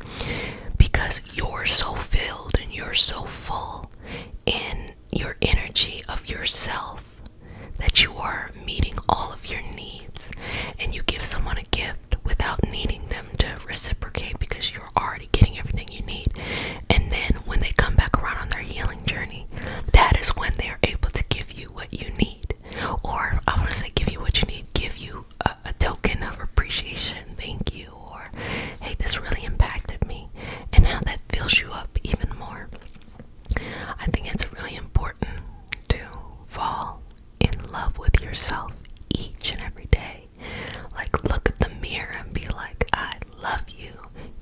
Speaker 1: because you're so filled and you're so full in your energy of yourself that you are meeting all of your needs, and you give someone a gift without needing them to reciprocate because you're already getting everything you need. And then when they come back around on their healing journey, that is when they are able to give you what you need. Or I want to say give you what you need, give you a token of appreciation, thank you, or hey, this really impacted me, and how that fills you up even more. I think it's really important to fall in love with yourself each and every day. Like, look at the mirror and be like, I love you.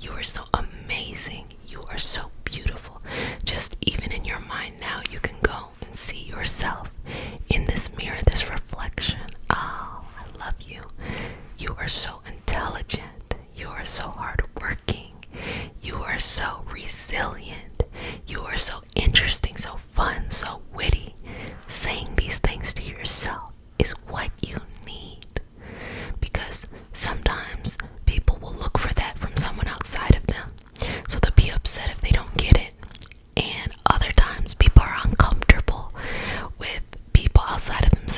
Speaker 1: You are so amazing. You are so beautiful. Just even in your mind now, you can go and see yourself in this mirror, this reflection. Oh, I love you. You are so intelligent. You are so hardworking. You are so resilient. You are so interesting, so fun, so witty. Saying these things to yourself is what you need, because sometimes people will look for that from someone outside of them, so they'll be upset if they don't get it. And other times people are uncomfortable with people outside of themselves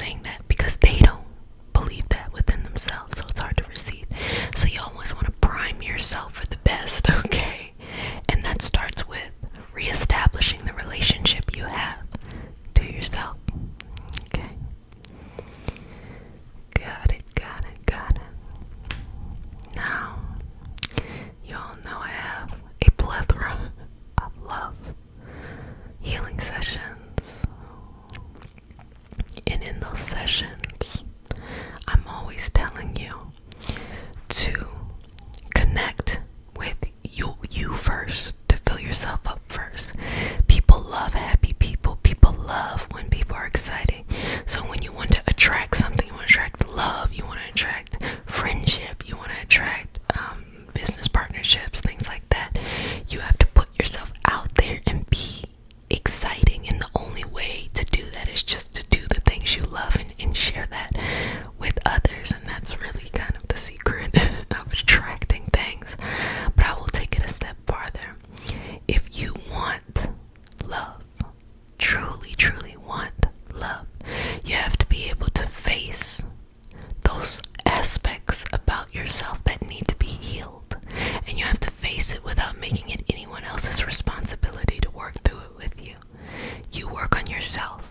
Speaker 1: in those sessions, I'm always telling you to connect with you first, to fill yourself up first. People love happy people. People love when people are excited. So when you want to attract something, you want to attract love, you want to attract friendship, you want to attract business partnerships, things like that, you have to put yourself out there and be exciting. And the only way to do that is just to do the things you love and share that with others. And that's really kind of the secret of attracting things. But I will take it a step farther. If you want love, truly want love, you have to be able to face those aspects about yourself that need to be healed. And you have to face it without making it anyone else's responsibility to work through it with you. You work on yourself,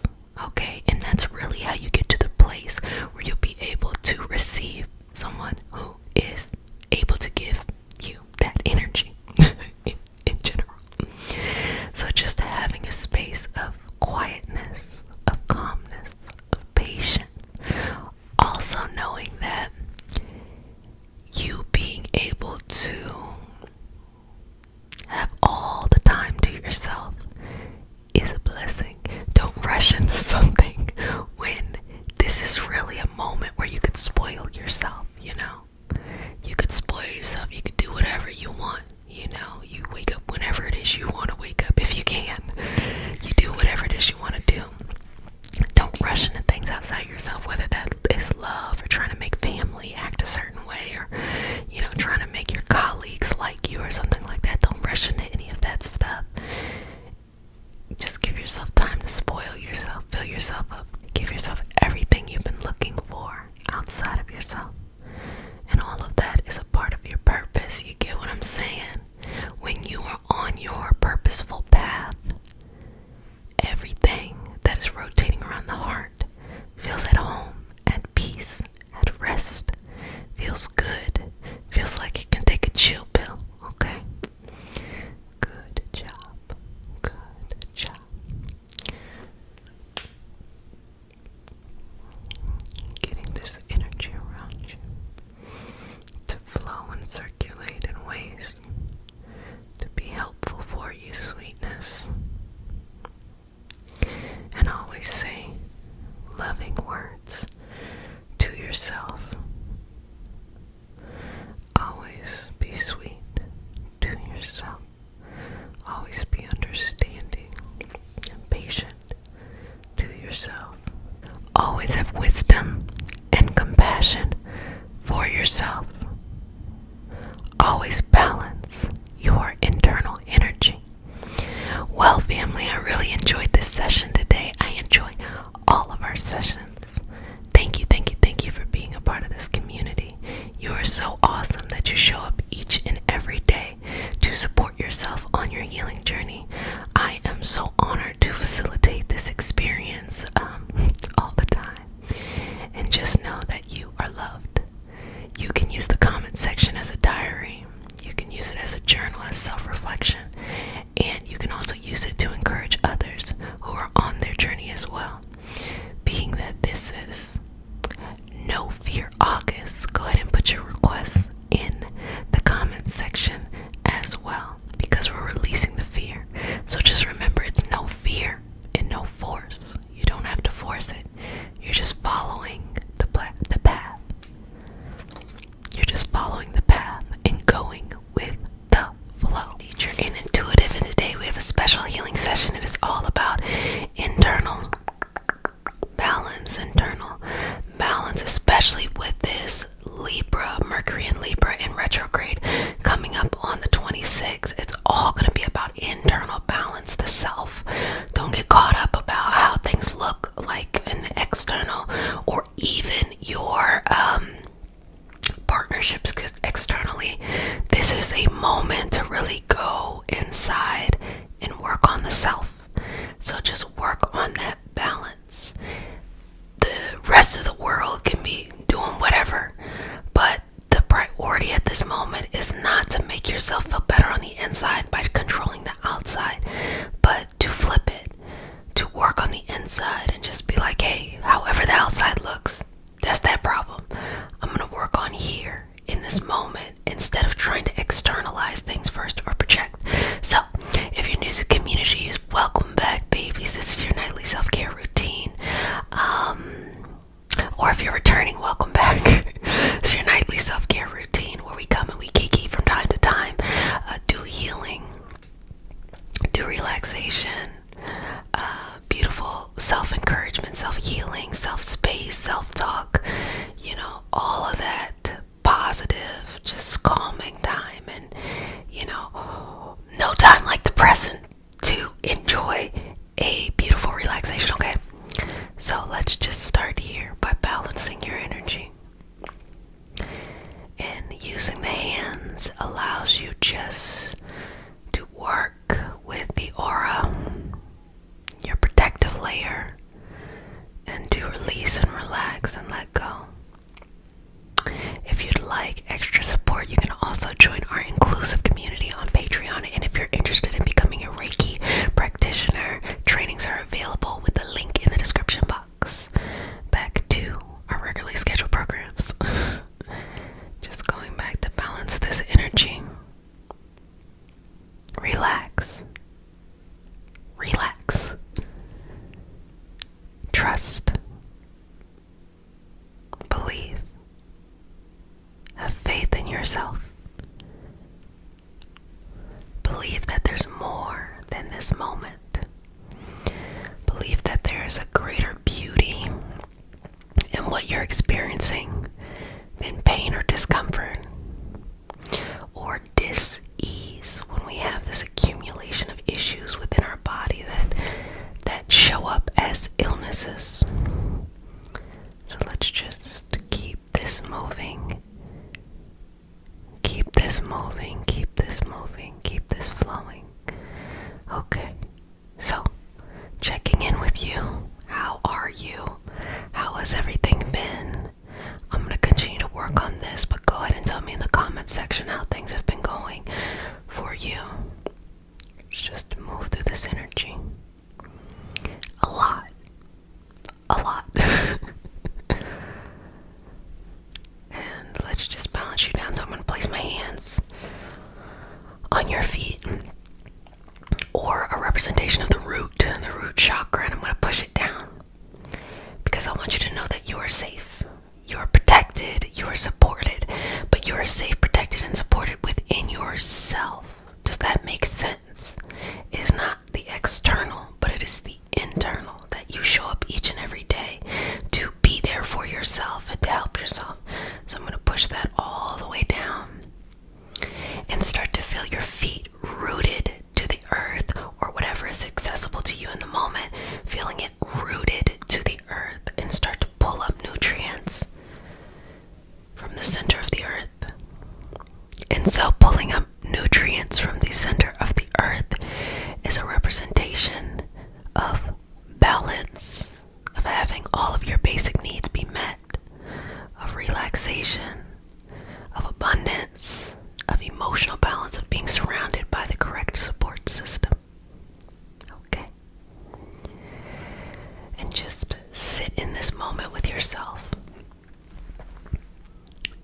Speaker 1: okay? And that's really how you get to the place where you'll be able to receive someone who is able to give you that energy in general. So just having a space of quietness, of calmness, of patience. Also knowing that you being able to have all the time to yourself is a blessing. Don't rush into something when this is really a moment where you could spoil yourself, you know? You could spoil yourself. You could do whatever you want, you know? You wake up whenever it is you want to wake up, if you can. You do whatever it is you want to do. Don't rush into things outside yourself, whether that is love or trying to make family act a certain way, or, you know, trying to make your colleagues like you or something like that. Don't rush into any of that stuff. Just give yourself time to spoil yourself, fill yourself up, give yourself everything you've been looking for outside of yourself. And all of that is a part of your purpose. You get what I'm saying? When you are on your purposeful path, everything that is rotating around the heart feels at home, at peace, at rest, feels good, feels like it can take a chill pill, okay? Good job. Good job. Getting this energy around you to flow and circulate in ways to be helpful for you, sweetness. And always say loving words to yourself. Always be sweet to yourself. Always be understanding and patient to yourself. Always have wisdom and compassion for yourself. Always balance your internal energy. Well, family, I really enjoyed this session today. I enjoy all of our sessions. Thank you for being a part of this community. You are so awesome that you show up each and every day to support yourself on your healing journey. I am so honored to facilitate this experience all the time. And just know that you are loved. You can use the comment section as a diary. You can use it as a journal, as self-reflection. And you can also use it to encourage others who are on their journey as well. Being that this is No Fear August, go ahead and put your requests in the comment section as well, because we're releasing the fear. So just remember, it's no fear and no force. You don't have to force it. You're just following the path. You're just following the path and going with the flow. Teacher and intuitive, and today we have a special healing session. It is all about internal balance, especially with this Libra, Mercury and Libra in retrograde coming up on the 26th. It's all going to be about internal balance, the self. Don't get caught up about how things look like in the external, or even your partnerships externally. This is a moment to really go inside and work on the self. So just work on that balance. The rest of the world can be doing whatever, but the priority at this moment is not to make yourself feel better on the inside by controlling the outside, but to flip it, to work on the inside and just be like, hey, however that Or if you're returning, welcome back. It's your nightly self-care routine where we come and we kiki from time to time, do healing, do relaxation, beautiful self-encouragement, self-healing, self-space, self-talk, all of that positive, just calming time, and no time like the present to enjoy a beautiful relaxation. Okay, so let's just start here by balancing your energy. And using the hands allows you just to work with the aura, your protective layer, and to release and relax and let go. If you'd like extra support, you can also join our inclusive community on Patreon. And if you're interested in becoming a Reiki practitioner, trainings are available with the link in the description box. Back to our regularly scheduled programs. Just going back to balance this energy. Relax. Relax. Trust. Believe. Have faith in yourself. Believe that there's more than this moment. Believe that there is a greater beauty in what you're experiencing than pain or discomfort or dis-ease when we have this accumulation of issues within our body that show up as illnesses. So let's just keep this moving. Keep this moving, keep this moving, keep this flowing. Okay, so checking in with you. How are you? How has everything been? I'm going to continue to work on this, but go ahead and tell me in the comment section how things have been going for you. Let's just move through this energy. A lot. And let's just balance you down. So I'm going to place my hands on your feet, or a representation of the root chakra, and I'm going to push it down because I want you to know that you are safe, you are protected, you are supported, but you are safe, protected, and supported within yourself. Does that make sense? It is not the external, but it is the internal, that you show up each and every day to be there for yourself and to help yourself. So I'm going to push that all the way down and start to feel your feet rooted to the earth, or whatever is accessible to you in the moment, feeling it rooted to the earth, and start to pull up nutrients from the center of the earth. And so pulling up nutrients from the center of the earth is a representation of balance, of having all of your basic needs be met, of relaxation, of abundance, of emotional balance, of being surrounded by the correct support system. Okay. And just sit in this moment with yourself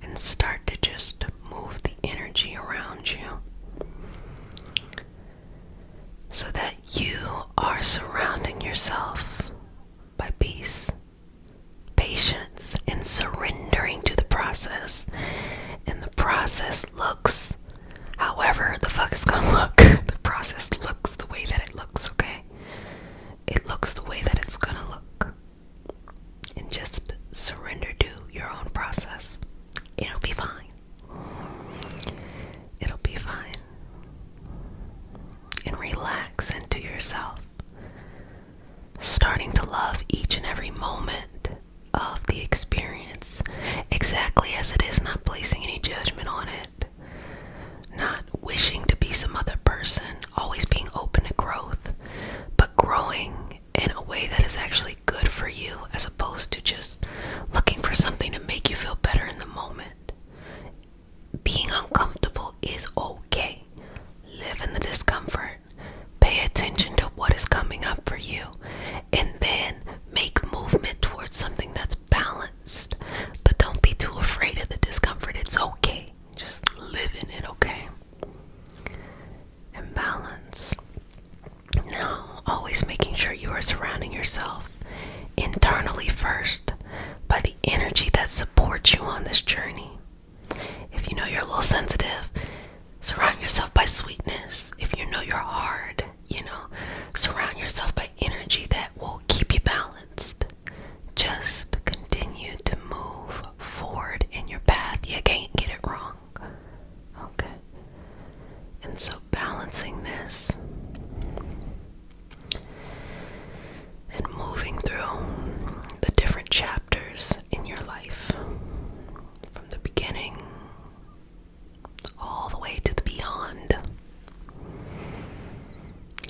Speaker 1: and start to just move the energy around you so that you are surrounding yourself by peace, patience, and surrendering to the process. And the process looks however the fuck it's gonna look. The process looks the way that it looks, okay? It looks the way that it's gonna look. And just surrender to your own process. It'll be fine. It'll be fine. And relax into yourself. Starting to love each and every moment of the experience exactly as it is, not placing any judgment on it, not wishing to be some other person, always being open to growth, but growing in a way that is actually good for you, as opposed to just looking for something to make you feel better in the moment. Being uncomfortable is okay. Live in the discomfort. Pay attention to what is coming up for you, and then make movement towards on this journey. If you know you're a little sensitive, surround yourself by sweetness. If you know you're hard, surround yourself by energy that will keep you balanced. Just continue to move forward in your path. You can't get it wrong. Okay. And so balancing this and moving through the different chapters in your life, from the beginning all the way to the beyond,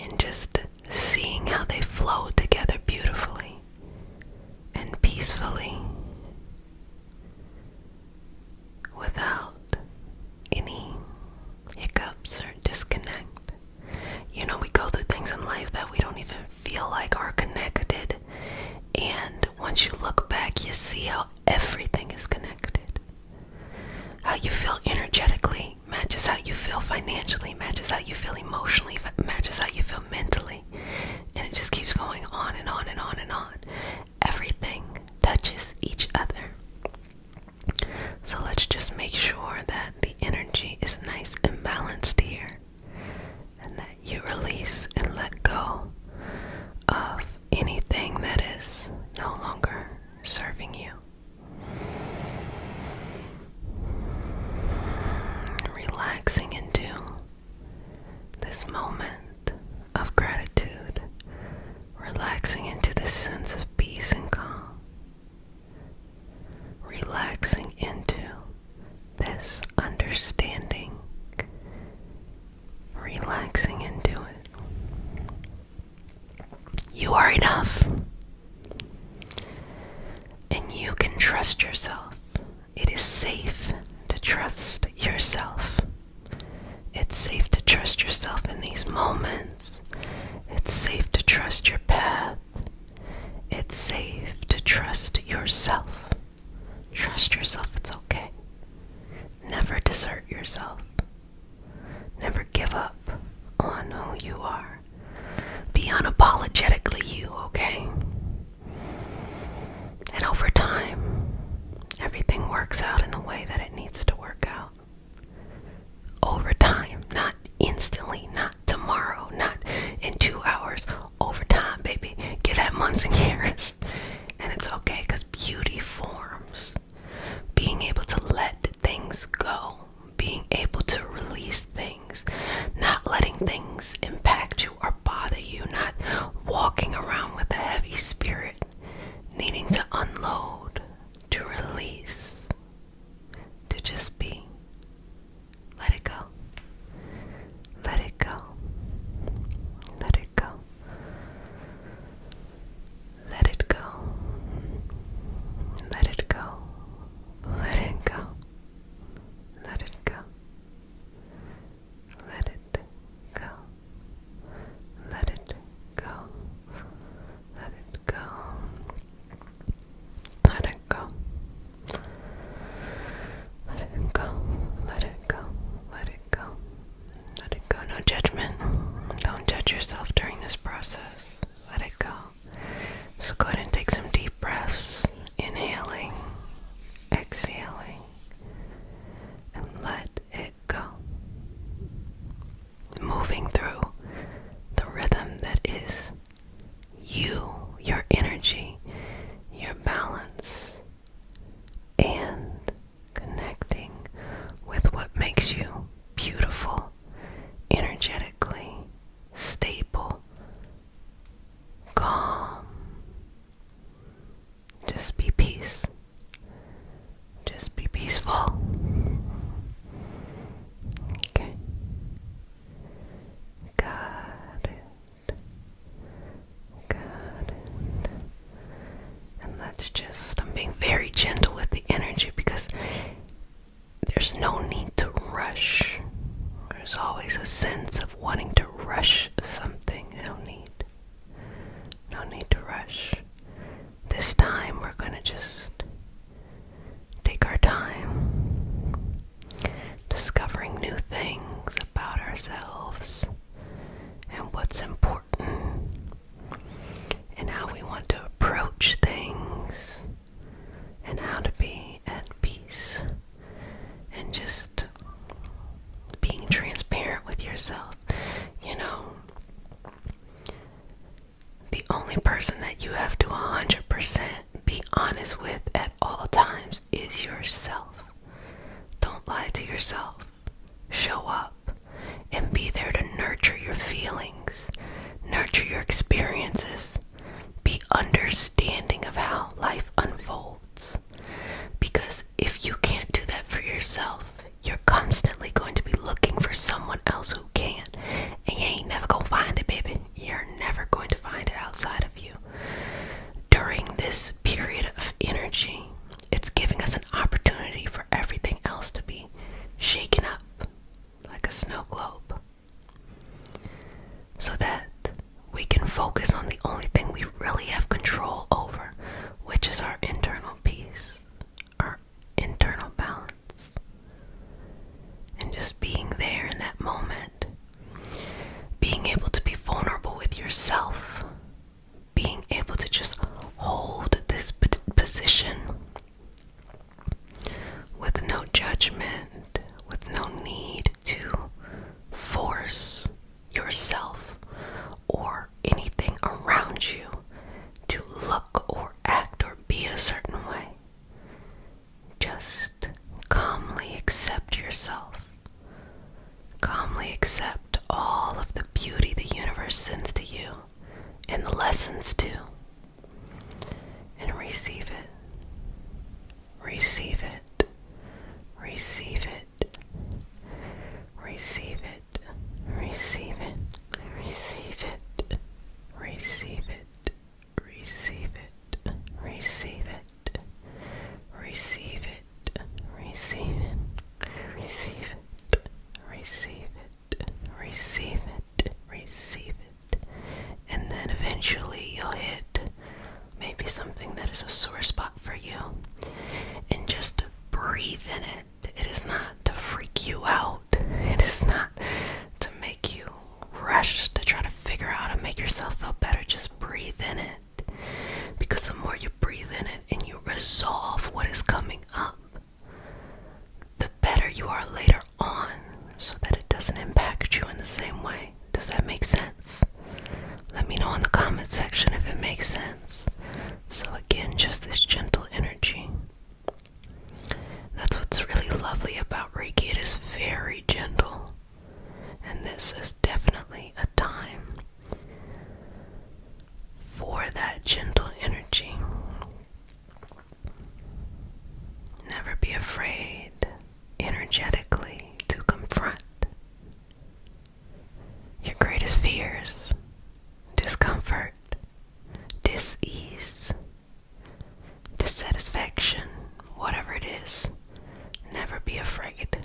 Speaker 1: and just seeing how they flow together beautifully and peacefully without any hiccups or disconnect. We go through things in life that we don't even feel like are connected, and once you look back, you see how everything is connected. How you feel energetically matches how you feel financially, matches how you feel emotionally, matches how you feel mentally, and it just keeps going on and on and on and on. Everything touches each other. So let's just make sure that the energy is nice and balanced here, and that you release and let go of anything that is no longer serving you. Relaxing into this moment of gratitude, relaxing into this sense of peace and calm, relaxing into this understanding, relaxing into it. You are enough, and you can trust yourself. It is safe to trust yourself. It's safe to trust yourself in these moments. It's safe to trust your path. It's safe to trust yourself. Trust yourself, it's okay. Never desert yourself. Never give up on who you are. Be unapologetically you, okay? And over time, everything works out in the way that it needs to work out. Over time, not instantly, not tomorrow, not in 2 hours. Over time, baby. Give that months and years. And it's okay, because beauty forms. Being able to let things go. Being able to release things. Not letting things impact you or bother you. Not walking around with a heavy is coming up, the better you are later on, so that it doesn't impact you in the same way. Does that make sense? Let me know in the comment section if it makes sense. So again, just this gentle energy. That's what's really lovely about Reiki. It is very gentle. And this is definitely a time for that gentle energy. Never be afraid energetically to confront your greatest fears, discomfort, dis-ease, dissatisfaction, whatever it is. Never be afraid.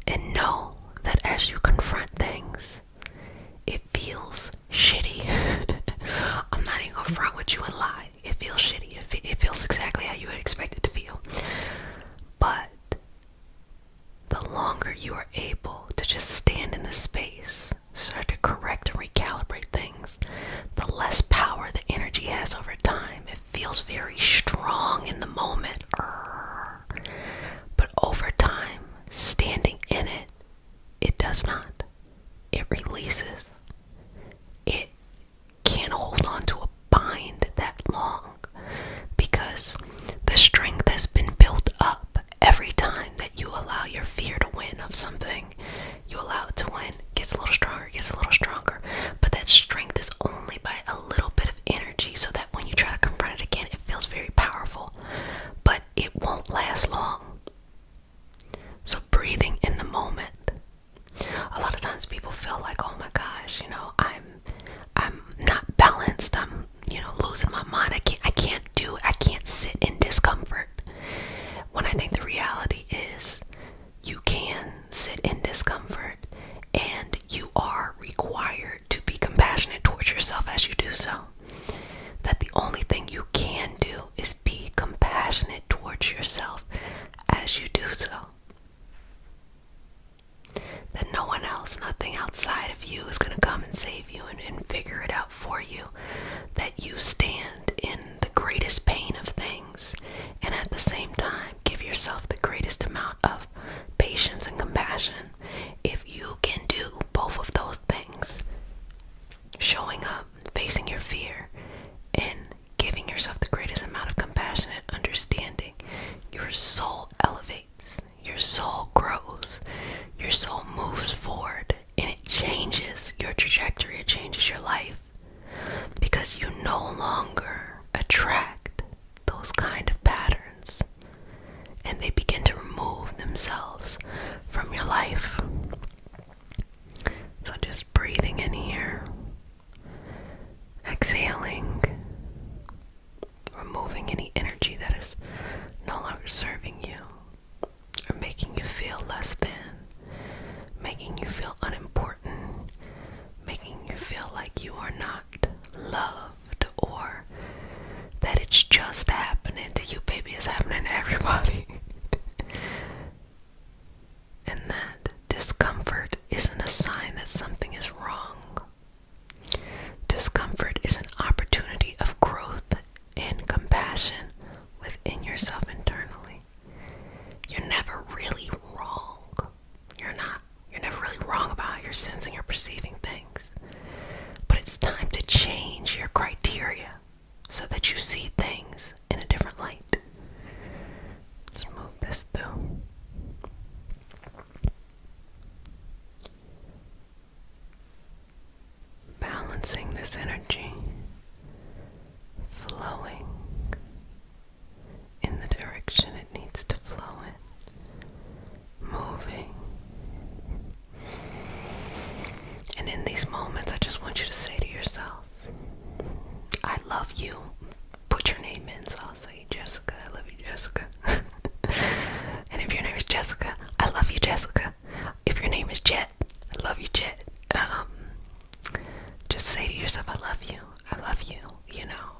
Speaker 1: And know that as you confront things, it feels shitty. I'm not even gonna front with you and lie. It feels shitty. It feels exactly how you would expect it to feel. But the longer you are able to just stand in the space, start to correct and recalibrate things, the less power the energy has over time. It feels very strong in the moment. But over time, standing in it, it does not. It releases. It can't hold on to a bind that long because the strength has been built up every time that you allow your fear to win of something. You allow it to win. It gets a little stronger, it gets a little stronger. But that strength is only by a little bit of energy, so that when you try to confront it again, it feels very powerful. But it won't last long. So breathing in the moment. A lot of times people feel like, oh my gosh, I'm not balanced. I'm, losing my mind. I can't do it. I can't sit in discomfort. When I think the reality is you can sit in discomfort, and you are required to be compassionate towards yourself as you do so. That the only thing you can do is be compassionate towards yourself as you do so. That no one else, nothing outside of you is going to come and save you and figure it out for you. That you stand in the greatest pain of things, and at the same time give yourself the greatest amount of patience and compassion. If you can do both of those things, showing up, facing your fear, and giving yourself the greatest amount of compassion and understanding, your soul elevates, your soul grows, your soul moves forward, and it changes your trajectory, it changes your life, because you no longer attract those kind of patterns, and they begin to remove themselves from your life. So just breathing in here, exhaling, removing any energy that is no longer serving you or making you feel less than, making you feel unimportant, making you feel like you are not loved, or that it's just happening to you. Baby, it's happening to everybody. And that discomfort isn't a sign that something is wrong. Discomfort is an opportunity of growth and compassion within yourself internally. You're never really wrong. You're not. You're never really wrong about how you're sensing or perceiving things. But it's time to change your criteria so that you see things in a different light. Let's move this through. Balancing this energy, flowing in the direction it needs to flow in, moving. And in these moments, I just want you to say to yourself, I love you. Put your name in, so I'll say Jessica. I love you, Jessica. And if your name is Jessica, I love you, Jessica. If your name is Jet, I love you, Jet. Just say to yourself, I love you. I love you.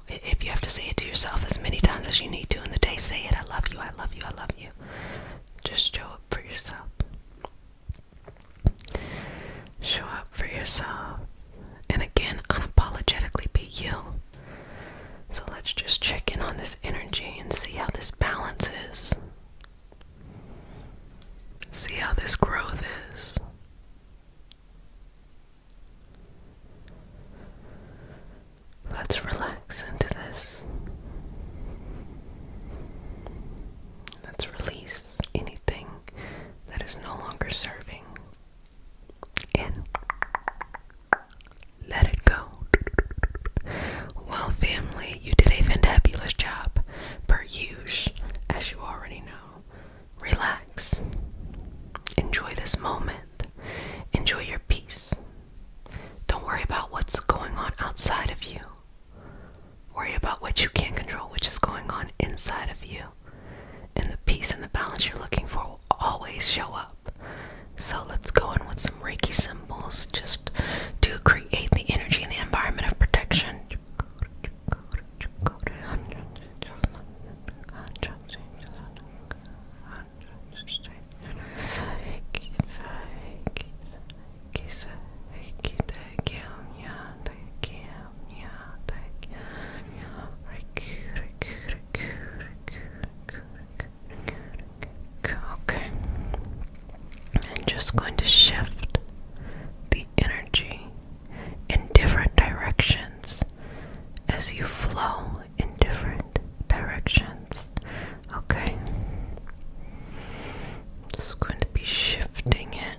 Speaker 1: If you have to say it to yourself as many times as you need to in the day, say it. I love you. I love you. I love you. Just show up for yourself. Show up for yourself. And again, unapologetically be you. So let's just check in on this energy and see how this Let's release anything that is no longer serving. In. Let it go. Well, family, you did a fantabulous job, per usual, as you already know. Relax. Enjoy this moment. Enjoy your peace. Don't worry about what's going on outside of you. Worry about what you can't control, which is going on inside of you. And the peace and the balance you're looking for will always show up. So let's go in with some Reiki symbols just to create the energy and the environment of protection. Okay. And just going to shift the energy in different directions as you flow in different directions. Okay. Just going to be shifting it,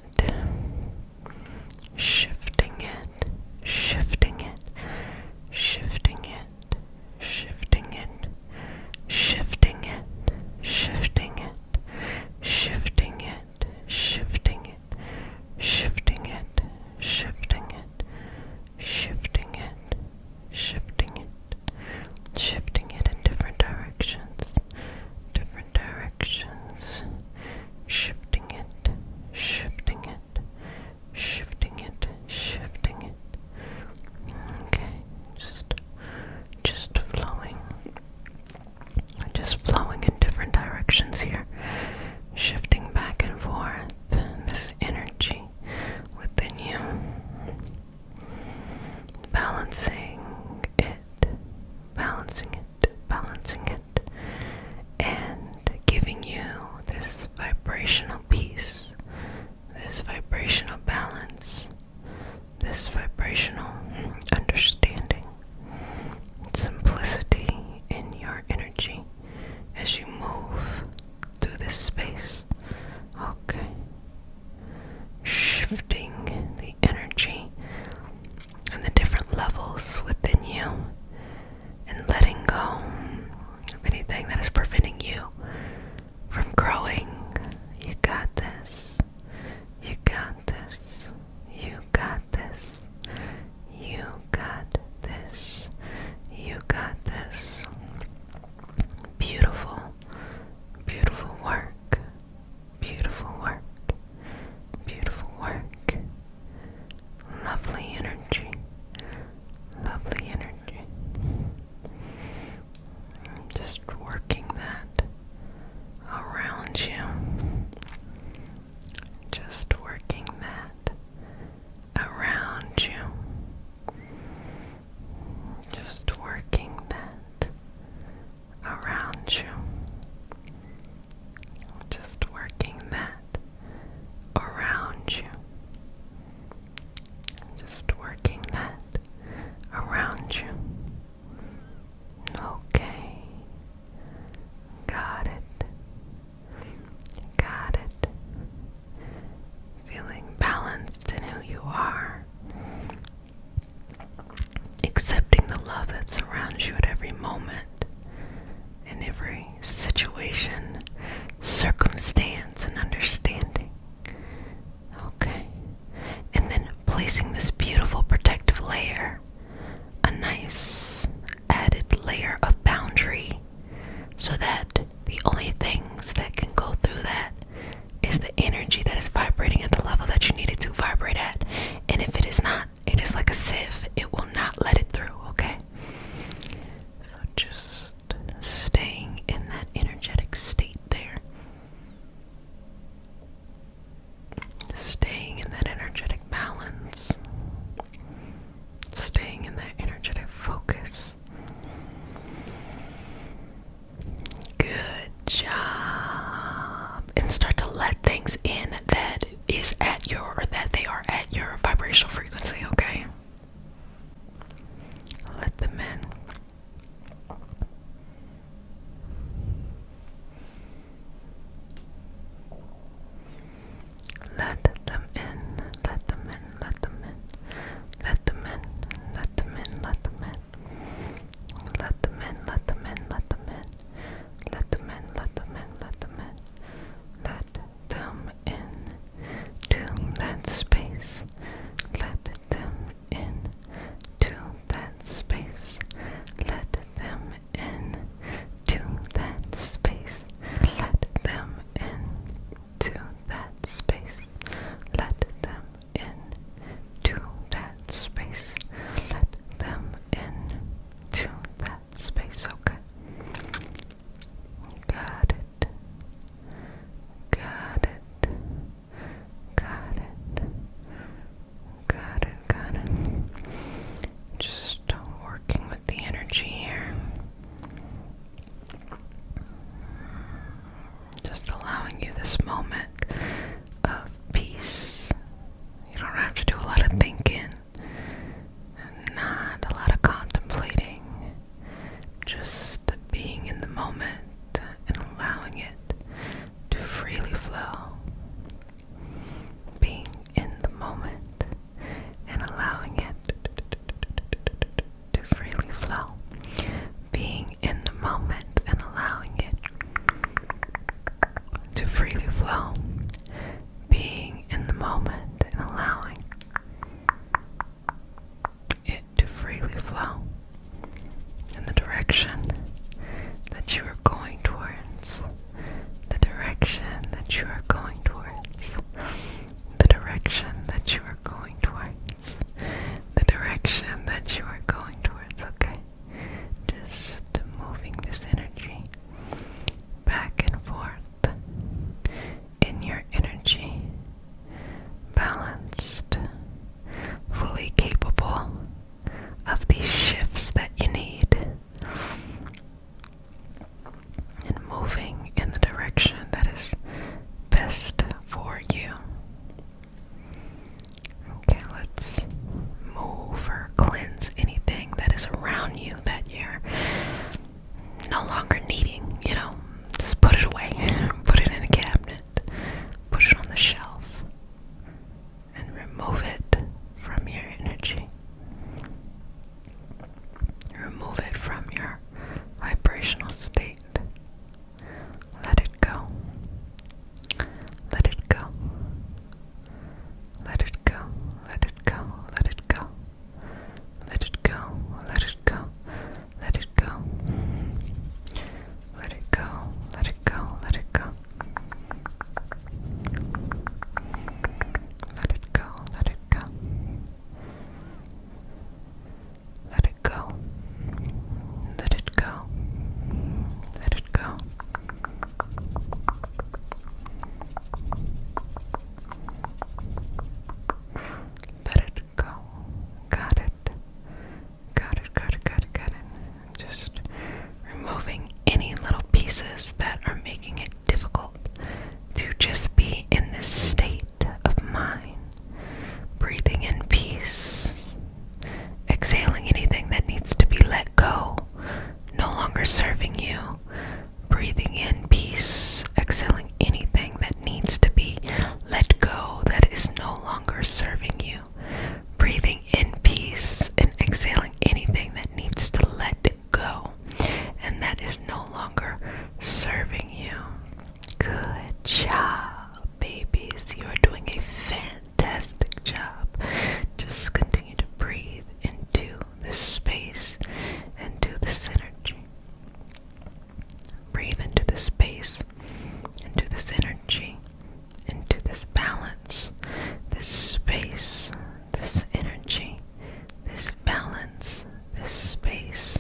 Speaker 1: shifting it, shifting it, shifting it, shifting it, shifting it, shifting it, shifting it, shifting it, shifting it, shifting it, shifting it, shifting it, shifting it in different directions, shifting it, shifting it, shifting it, shifting it. Okay, just flowing in different directions here, shifting back and forth this energy within you, balancing it, and giving you this vibrational peace, this vibrational balance, this vibrational understanding, simplicity in your energy as you move through this space. Okay. Shifting the energy and the different levels within you and letting go of anything that is preventing you from growing. You got this. You got this. You got this. You got this. You got this. Beautiful, beautiful work. Beautiful work. Beautiful work. Lovely energy. Lovely energy. Just working that around you. Just working that around you. Just working that around you. Just working that around you. Just working that around you. Okay. Got it. Got it. Feeling balanced in who you are. Accepting the love that surrounds you at every moment, in every situation, circumstance, and understanding. Okay. And then placing this beautiful protective layer, a nice added layer of boundary, so that the only things that can go through that is the energy that is vibrating at the level that you need it to vibrate at. And if it is not, it is like a sieve. It will not let it through, okay? So just staying in that energetic state there. Staying in that energetic balance. Staying in that energetic focus. Good job. And start to let things in that is at your, or that they are at your vibrational frequency, okay? Let them in. Just allowing you this moment of peace. You don't have to do a lot of thinking, not a lot of contemplating, just being in the moment and allowing it to freely flow. Being in the moment and allowing it to freely flow. Being in the moment and allowing it to freely flow. Being in the moment and allowing it to freely flow in the direction that you are going towards. The direction that you are going towards. The direction that you are going towards. The direction that you are going towards. Okay. Just moving this energy back and forth in your energy, balanced, fully capable of these shifts that you need, and moving in the direction that is best for you. Okay, let's move or cleanse anything that is around you that you're no longer needing, just put it away, put it in a cabinet, put it on the shelf, and remove it from your energy. Remove it from your vibrational state. Let it go. Let it go. Let it go. Let it go. Let it go. Let it go. Let it go. Let it go. Let it go. Let it go. Let it go. Let it go. Let it go. Let it go. Let it go. Let it go. Let it go. Got it. Got it, got it, got it, got it. Just removing any little pieces that are making it difficult to just be in this state of mind. Breathing in peace. Exhaling anything that needs to be let go, no longer serving you. Breathing in peace. Exhaling anything that needs to be let go, that is no longer serving you. Breathing in peace and exhaling anything that needs to let go, and that is no longer serving you. Good job, babies. You are doing a fantastic job. Just continue to breathe into this space, into this energy. Breathe into this space, into this energy, into this balance, this space, this energy, this balance, this space,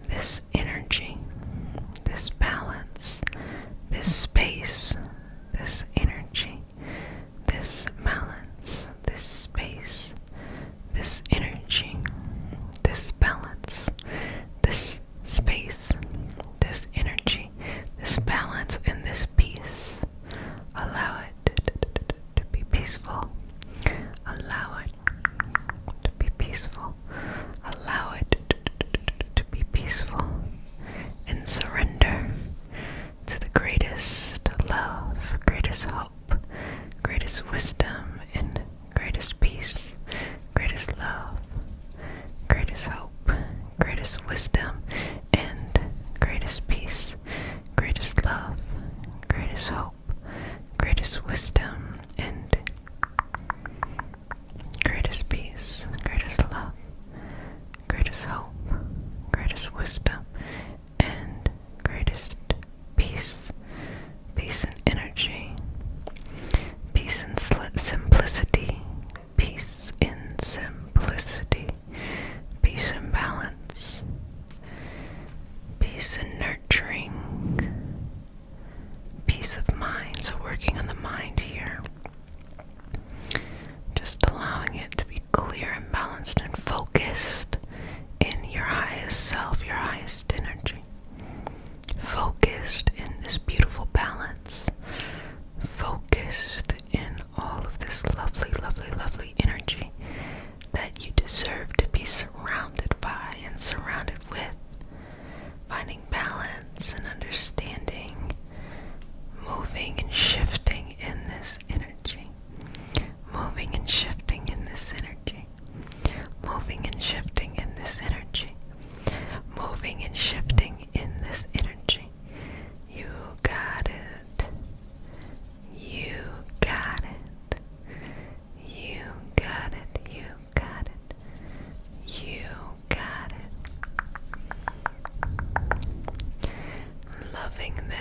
Speaker 1: this energy, this balance, this space, this energy, this balance, this space, this energy, this balance, this space, this energy, this balance, and this peace. Allow it to be peaceful. Allow it to be peaceful. Allow it to be peaceful. And surrender to the greatest love, greatest hope, greatest wisdom, and greatest peace, greatest love, greatest hope, greatest wisdom, and greatest peace, greatest love, greatest hope, greatest wisdom, and greatest peace, greatest love, greatest hope, greatest wisdom, and greatest peace. Peace and energy, peace and simplicity, peace in simplicity, peace and balance, peace and nurturing, peace of mind. So working on the mind here, just allowing it to be clear and balanced and focused in your highest self, your highest energy, focused in this beautiful balance.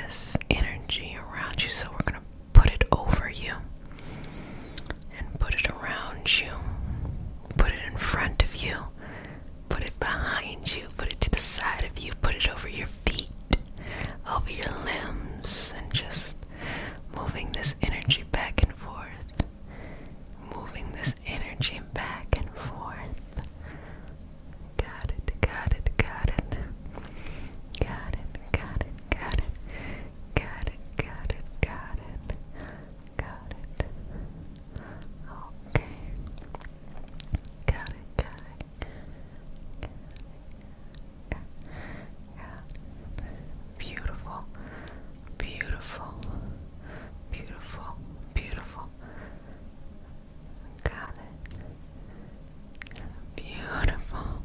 Speaker 1: this energy around you. So we're going to put it over you and put it around you, put it in front of you, put it behind you, put it to the side of you, put it over your feet, over your limbs, and just moving this energy back and forth, moving this energy back and forth. Got it, got it, got it. Got it, got it, got it. Got it, got it, got it. Got it. Okay. Got it, got it. Beautiful, beautiful, beautiful, beautiful. Got it. Beautiful,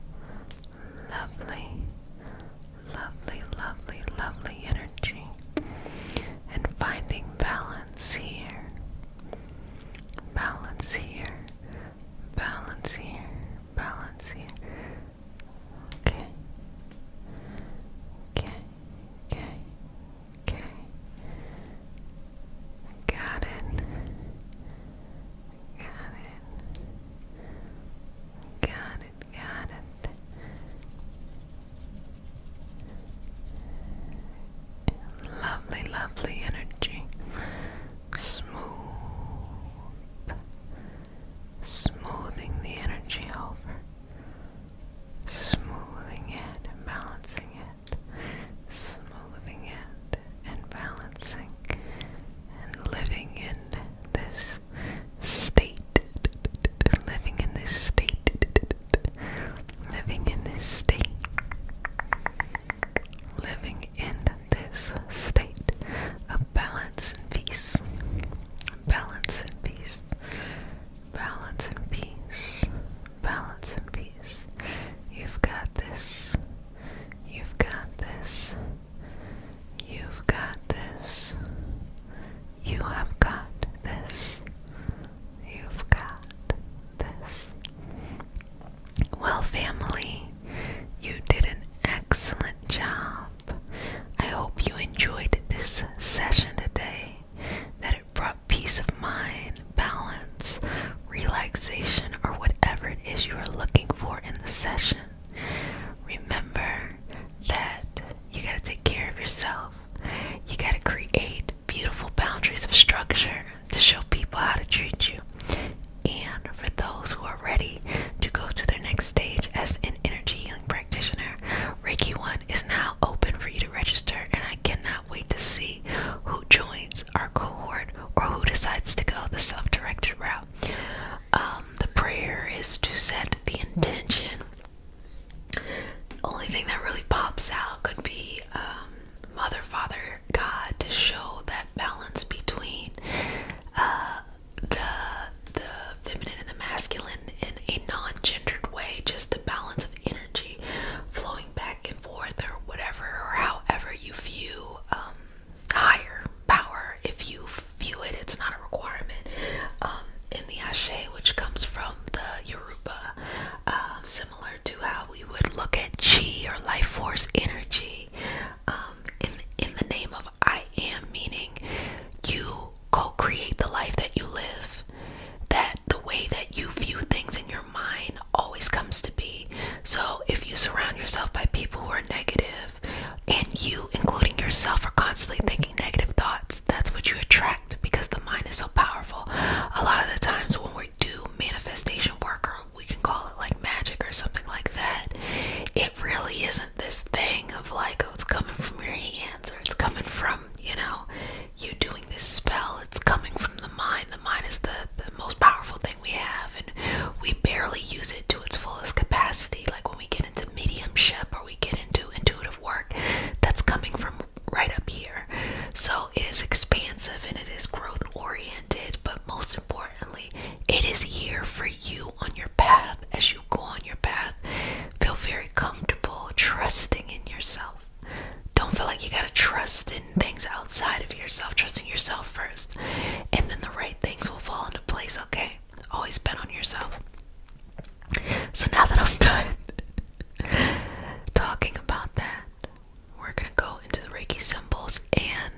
Speaker 1: lovely, lovely, lovely, lovely energy. And finding balance here, balance here, balance here, balance here. Okay. Okay, okay, okay. Got it. Got it. Got it, got it. Lovely, lovely energy. Smooth. Smoothing the energy over. Smoothing it and balancing it. Smoothing it and balancing. And living in this state. Living in this state. Living in this state. Living in this state of balance and peace. Balance and peace. Balance and peace. Balance and peace. You've got this. You've got this. You've got this. You have got this. You've got this. Well, family, you did an excellent job. I hope you enjoyed this session today, that it brought peace of mind, balance, relaxation, or whatever it is you are looking for in the session. Remember that you gotta take care of yourself. You gotta create beautiful boundaries of structure to show people how to treat you. And for those who are ready to go to their next stage as an energy healing practitioner, Reiki 1 is now open for you to register, and I cannot wait to see who joins our cohort or who decides to go the self-directed route. The prayer is to set the intention. Only thing that really pops out could be Mother, Father, God, to show that balance between the feminine and the masculine in a non-gendered way, just a balance of energy flowing back and forth, or whatever, or however you view higher power. If you view it, it's not a requirement. In the Ashe, which comes from the Yoruba, similar to how we would look at chi or life force energy, in the name of I am, meaning you co-create the life that you live. That the way that you view things in your mind always comes to be. So if you surround yourself by people who are negative, and you, including yourself, are constantly thinking negative thoughts, that's what you attract, because the mind is so powerful. A lot of the times when we do manifestation work, or we can call it like magic or something like that, it really isn't this thing of like, oh, it's coming from your hands, or it's coming from, you doing this spell. It's coming from the mind. The mind is the most powerful thing we have, and we barely use it to its fullest capacity. Like when we get into mediumship or we get into intuitive work, that's coming from right up here. So it is expansive and it is growth oriented, but most importantly, it is here for you on your path. As you go on your path, feel very comfortable trusting in yourself. Don't feel like you gotta trust in things outside of yourself. Trusting yourself first, and then the right things will fall into place. Okay, always bet on yourself. So now that I'm done talking about that, we're gonna go into the Reiki symbols, and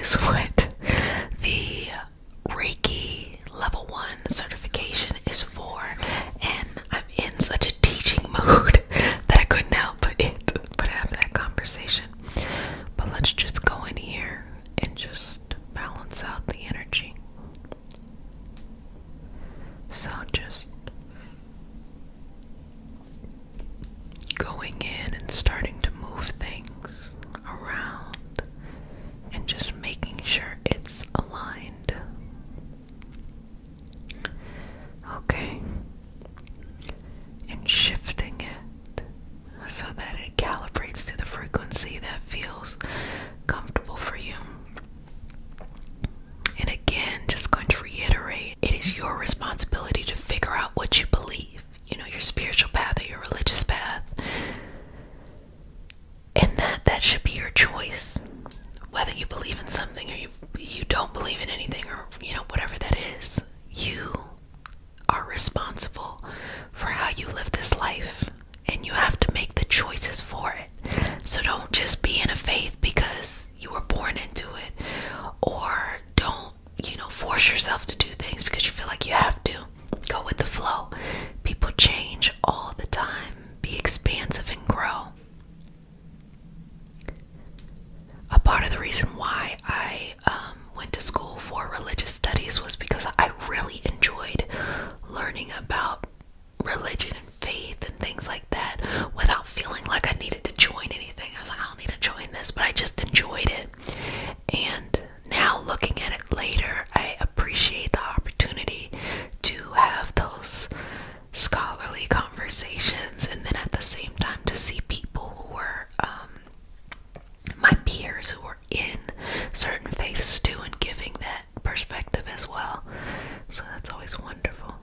Speaker 1: is what the Reiki level 1 certification is for, and I'm in such a teaching mood that I couldn't help but have that conversation. But let's just go in here and just balance out the energy. So just going in and starting to move things around and just making sure it's aligned. Okay. And shifting it so that it calibrates to the frequency that feels comfortable for you. And again, just going to reiterate, it is your responsibility to figure out what you believe, your spiritual path or your religious path. And that should be your choice. Whether you believe in something or you don't believe in anything, or whatever that is, you are responsible for how you live this life, and you have to make the choices for it. So don't just be in a faith because you were born into it, or don't force yourself to do things because you feel like you have to. Go with the flow. People change all the time. Be expansive and grow. A part of the reason why I went to school for religious studies was because I really enjoyed learning about religion and faith and things like that without feeling like I needed to join anything. I was like, I don't need to join this, but I just enjoyed it. And now looking at it later, I appreciate the opportunity to have those scholarly conversations, and then at the same time to see people who were my peers who were in certain faiths too, and giving that perspective as well. So that's always wonderful.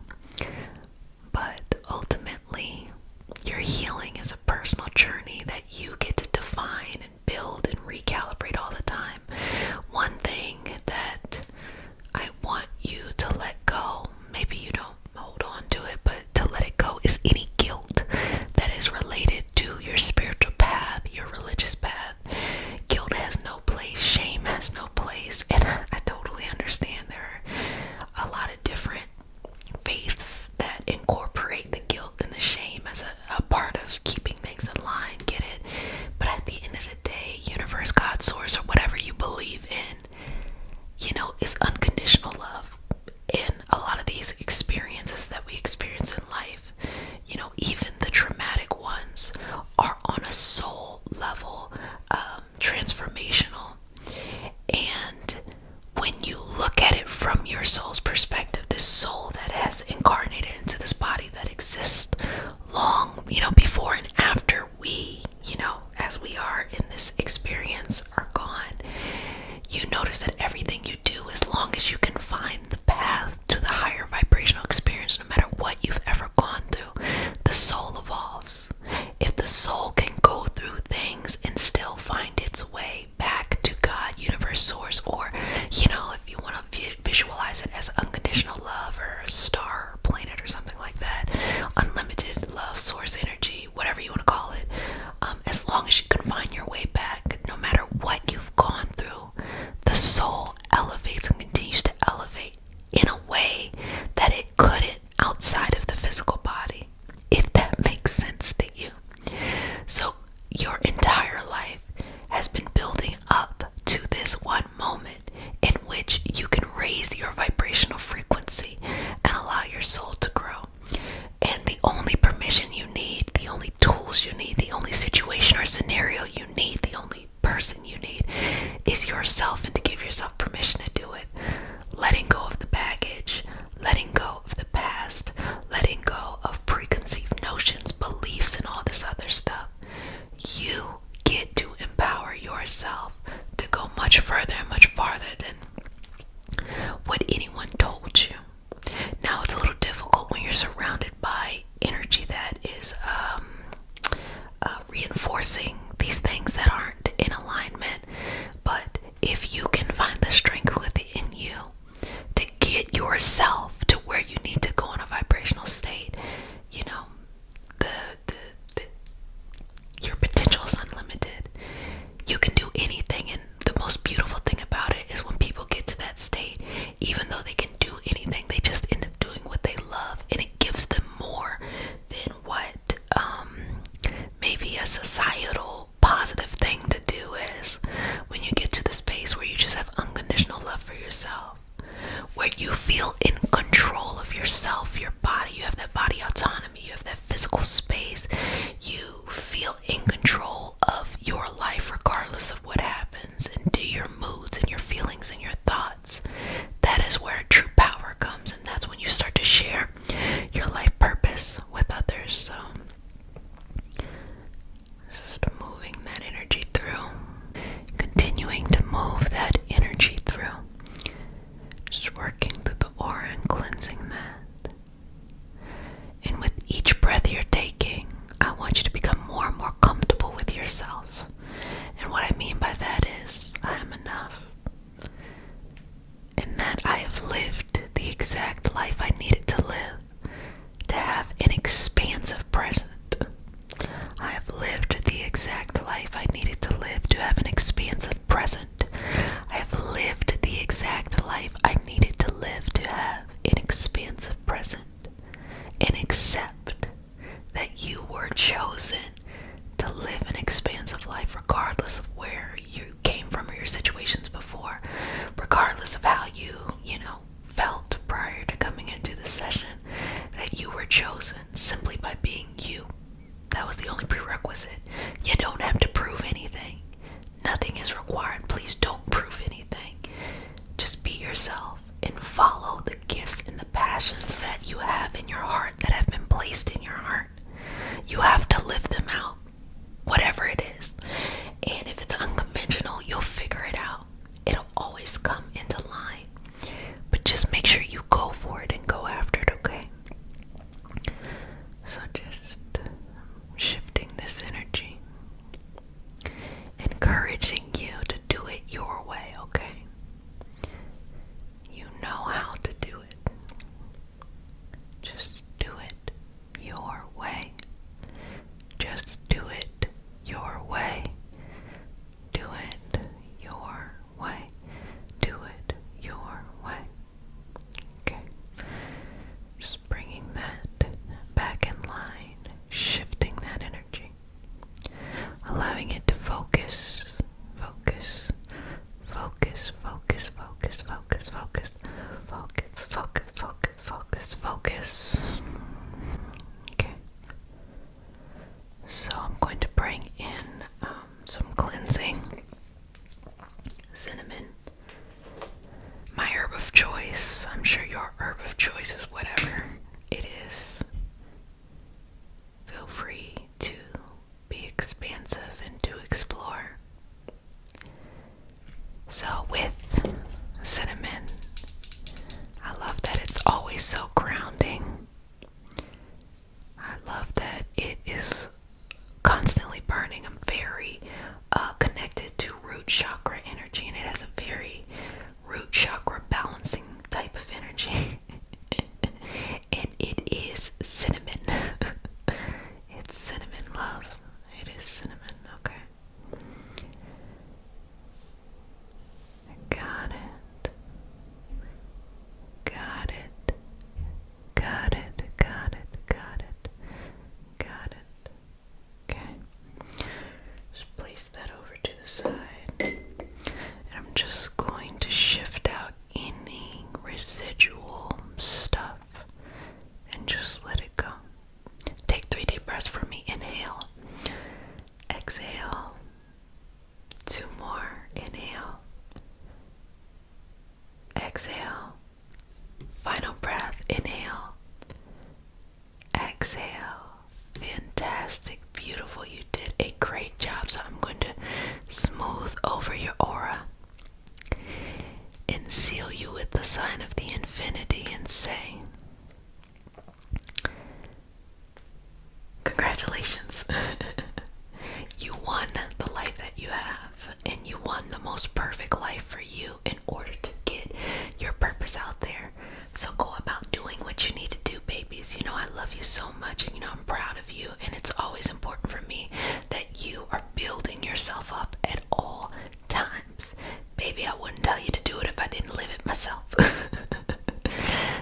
Speaker 1: But ultimately, your healing is a personal journey that you get to define and build and recalibrate all the time. One thing that I want you to let go, maybe you don't hold on to it, but to let it go, is any guilt that is related to your spiritual path, your religious path. Guilt has no place, shame has no place, and I totally understand there are a lot of different faiths that incorporate the guilt and the shame as a part of keeping things in line, get it? But at the end of the day, universe, God, source, or whatever you believe in, is unconditional love. And a lot of these experiences that we experience in life, even the traumatic ones, are on a soul level, transformational. And when you look at it from your soul's perspective, this soul that has incarnated into this body that exists long, before and after we, as we are in this experience, are gone, you notice that everything you do, as long as you can find the path to the higher vibrational experience, no matter what you've ever gone through, the soul evolves. If the soul can go through things and still find its way back to God, universe, source, or, if you want to visualize it as unconditional love or a star or planet or something like that, unlimited love, source energy, whatever you want to call it, as long as you can find your way back, no matter what you've gone through, the soul elevates and continues to elevate in a way that it couldn't outside of the physical body, if that makes sense to you. So your entire life has been building up to this one moment in which you can raise your vibrational frequency and allow your soul to grow. And the only permission you need, the only tools you need, the only situation or scenario you need, the only person you need is yourself, and to give yourself permission to do it. Letting go of the baggage, letting go of the past, letting go of preconceived notions, beliefs, and all this other stuff. You get to empower yourself to go much further and much farther than what anyone told you. Now, it's a little difficult when you're surrounded by energy that is reinforcing these things that aren't in alignment. But if you can find the strength within you to get yourself to where you need to go in a vibrational state, your potential is unlimited. You can do anything, and the most beautiful thing it'll always come into line. But just make sure you go for it and go after it, okay? So just shifting this energy, encouraging you to do it your way, okay? You know how to do it. Just do it your way. Just do it your way. Do it your way. Do it your way. Okay. Just bringing that back in line, shifting that energy, allowing it to focus, focus, focus, focus, focus, focus, focus, focus, focus, focus, focus, focus. Okay. So I'm going to bring in some cleansing cinnamon, my herb of choice. I'm sure your herb of choice is whatever it is. Feel free to be expansive and to explore. So with cinnamon, I love that it's always so grounding. I love that it is constantly burning. I'm very connected to root chakra energy, and it has a very root chakra balancing type of energy. And it is cinnamon. It's cinnamon, love. It is cinnamon, okay? Got it. Got it. Got it. Got it. Got it. Got it. Okay. Just place that over to the side. And I'm just going to shift out any residual stuff and just let it go. Take 3 deep breaths for me. Inhale. Exhale. 2 more. Inhale. Exhale. Final breath. Inhale. Exhale. Fantastic. Beautiful. You did a great job. So I'm going to smooth over your aura and seal you with the sign of the infinity and say, congratulations. You won the life that you have, and you won the most perfect life for you in order to get your purpose out there. So go about doing what you need to do, babies. You know I love you so much, and you know I'm proud of you, and it's always important for me that you are building yourself up at all times. Baby, I wouldn't tell you to do it if I didn't live it myself.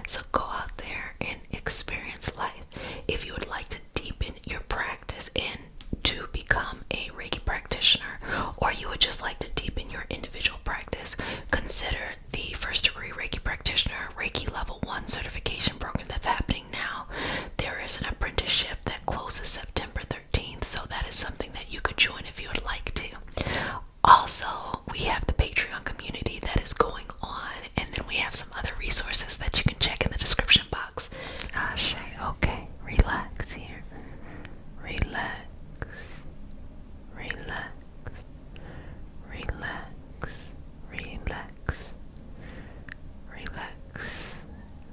Speaker 1: So go out there and experience life. If you would like to deepen your practice and to become a Reiki practitioner, or you would just like to deepen your individual practice, consider the first degree Reiki practitioner Reiki level 1 certification program that's happening now. There is an apprenticeship that closes September 13th, so that is something that you could join if you would like to. Also, we have the Patreon community that is going on, and then we have some other resources that you can check in the description box. Okay, relax here. Relax. Relax. Relax. Relax. Relax.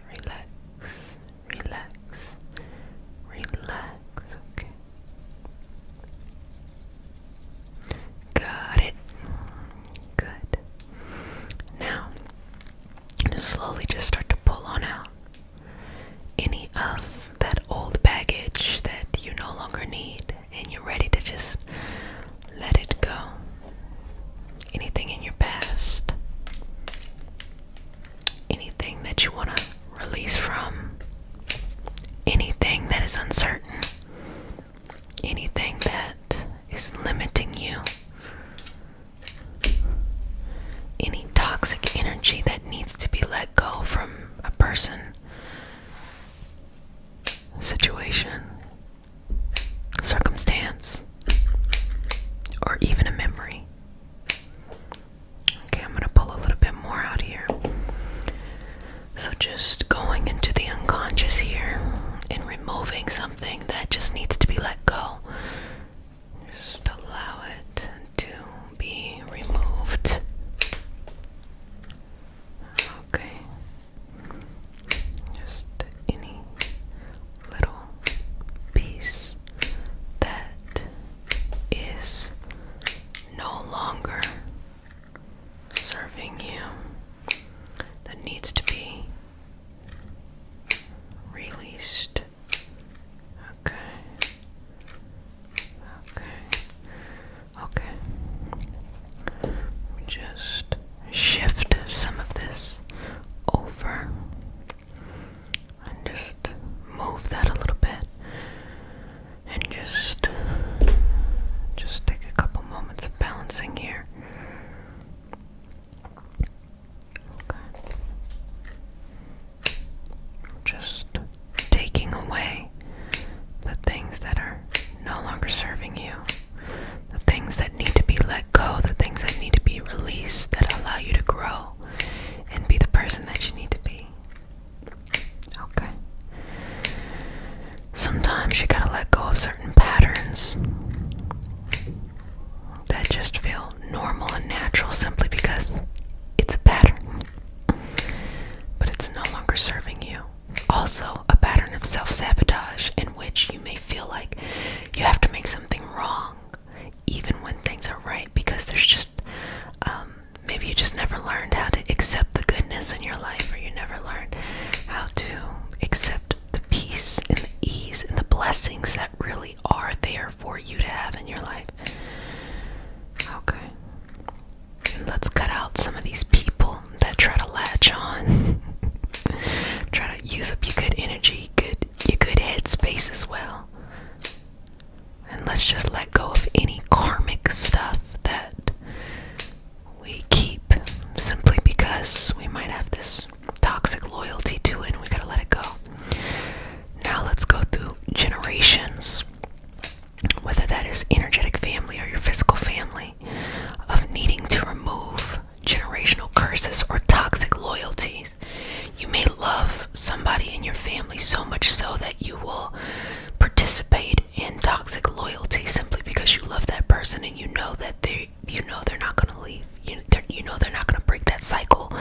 Speaker 1: Relax. Relax. Relax. Okay. Got it. Good. Now, slowly just start to pull on out any of that old baggage that you no longer need, and you're ready to just let it go. Anything in your past, anything that you want to release from, anything that is uncertain, anything that is limiting you, any toxic energy that needs to be let go from a person, situation, circumstance, or even a memory. Okay, I'm going to pull a little bit more out here. So just going into the unconscious here and removing something that just needs to be let go. Just allow it to be removed. serving you that needs to be released. Okay. Just shift some of this over and just move that a little bit, and just take a couple moments of balancing here. Okay. Just taking away the things that are no longer serving you, the things that need to be let go, the things that need to be released, that allow you to grow and be the person that you need to be. Okay. Sometimes you gotta let go of certain patterns that just feel normal and natural simply because it's a pattern, but it's no longer serving you. Also, a pattern of self-sabotage in which you may feel like you have to make something wrong even when things are right, because there's just maybe you just never learned how to accept the goodness in your life, or you never learned how to accept the peace and the ease and the blessings that really are there for you to have in your life. Okay. And let's cut out some of these people that try to latch on. Try to use up your good energy, your good headspace as well. And let's just let go of any karmic stuff that we keep simply because we might have this toxic loyalty to it, and we gotta let it go. Now let's go through generations, whether that is energetic family or your physical family, of needing to remove generational curses or toxic loyalties. You may love somebody in your family so much so that you will participate in toxic loyalty simply because you love that person, and you know they're not going to leave. You know they're not going to break that cycle.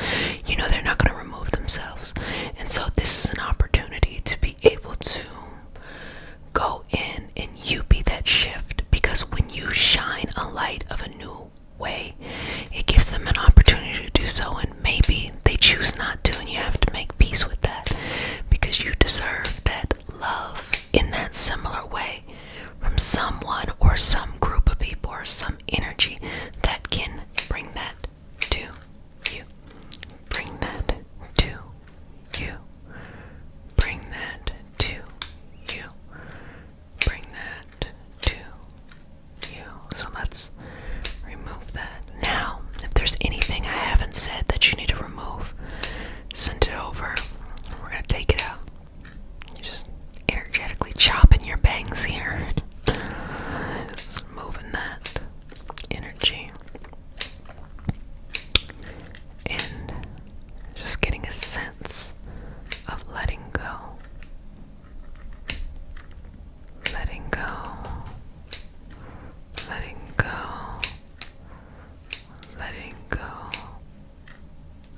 Speaker 1: You know they're not going to remove themselves. And so this is an opportunity to be able to go in and you be that shift, because when you shine a light of a new way, it gives them an opportunity to do so, and maybe they choose not to, and you have to make peace with that, because you deserve that love in that similar way from someone or some group of people or some energy that can bring that to you. Bring that to you. Bring that to you. Bring that to you. So let's remove that. Now, if there's anything I haven't said that you need to remove, send it over. We're going to take it out. You're just energetically chopping your bangs here. Just moving that energy. And just getting a sense of letting go. Letting go. Letting go. Letting go.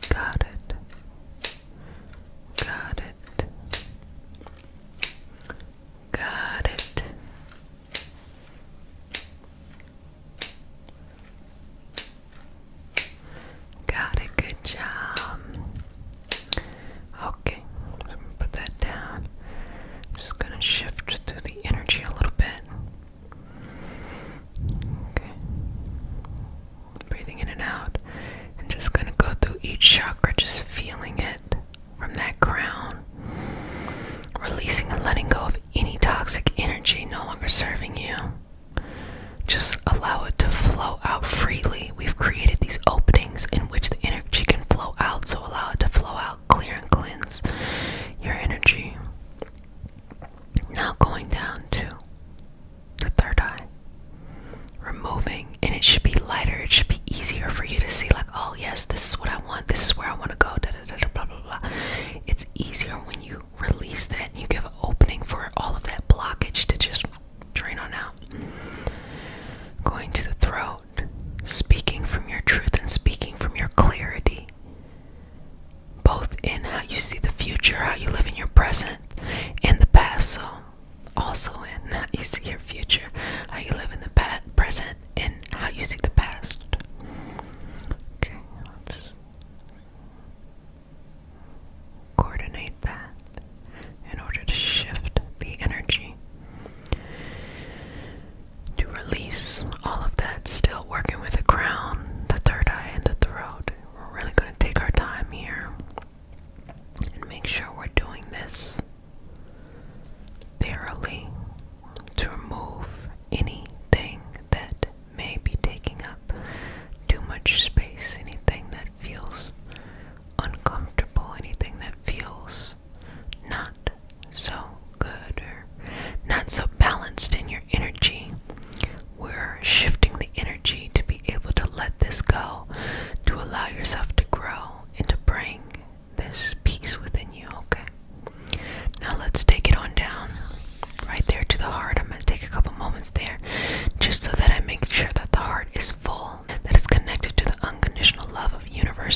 Speaker 1: Got it. Got it. Got it. Got it. Good job. Okay, I'm gonna put that down. Just gonna shift through the energy a little bit. Okay. Breathing in and out. And just gonna go through each chakra, just feeling it from that crown. Releasing and letting go of any toxic energy no longer serving you. Just allow it to flow out freely. We've created these openings in which the energy can flow out, so allow it to flow out, clear and cleanse your energy. Now going down to the third eye. Removing, and it should be lighter, it should be easier for you to see, like, oh yes, this is what I want, this is where I want to go, da da da da, blah blah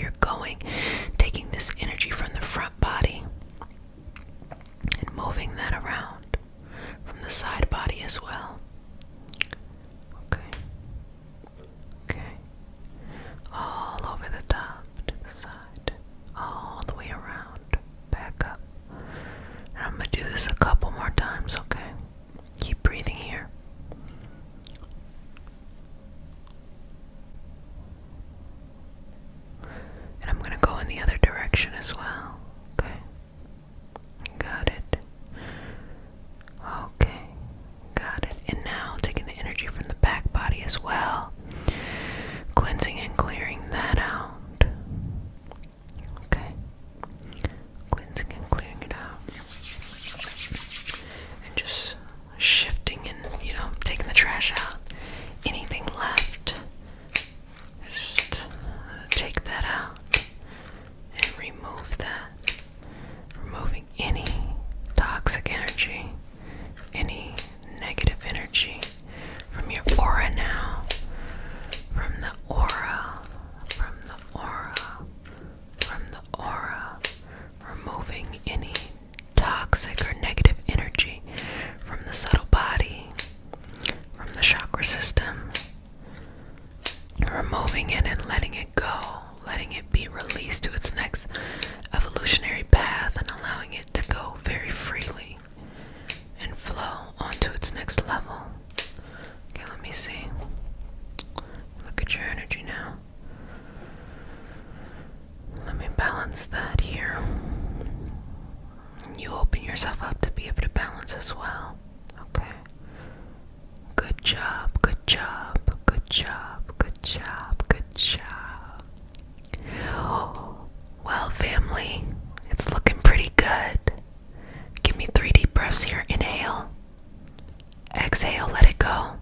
Speaker 1: you're going, taking this energy from the front body and moving that around from the side body as well. Okay. All over the top, to the side, all the way around, back up. And I'm going to do this a couple more times, okay? Keep breathing here. And I'm going to go in the other direction as well, okay? Got it. Okay, got it. And now taking the energy from the back body as well, cleansing and clearing that out. Okay, cleansing and clearing it out. And just shifting and, taking the trash out. Anything left, just take that out and remove that. Removing any toxic energy, any negative energy from your aura now. From the aura, from the aura, from the aura. Removing any toxic or negative energy from the subtle body, from the chakra system. Removing it and letting it go, letting it be released to its next evolutionary path and allowing it to go very freely and flow onto its next level. Okay, let me see. Look at your energy now. Let me balance that here. You open yourself up to be able to balance as well. Okay. Good job, good job, good job, good job, good job. Well, family, it's looking pretty good. Give me 3 deep breaths here. Inhale. Exhale, let it go.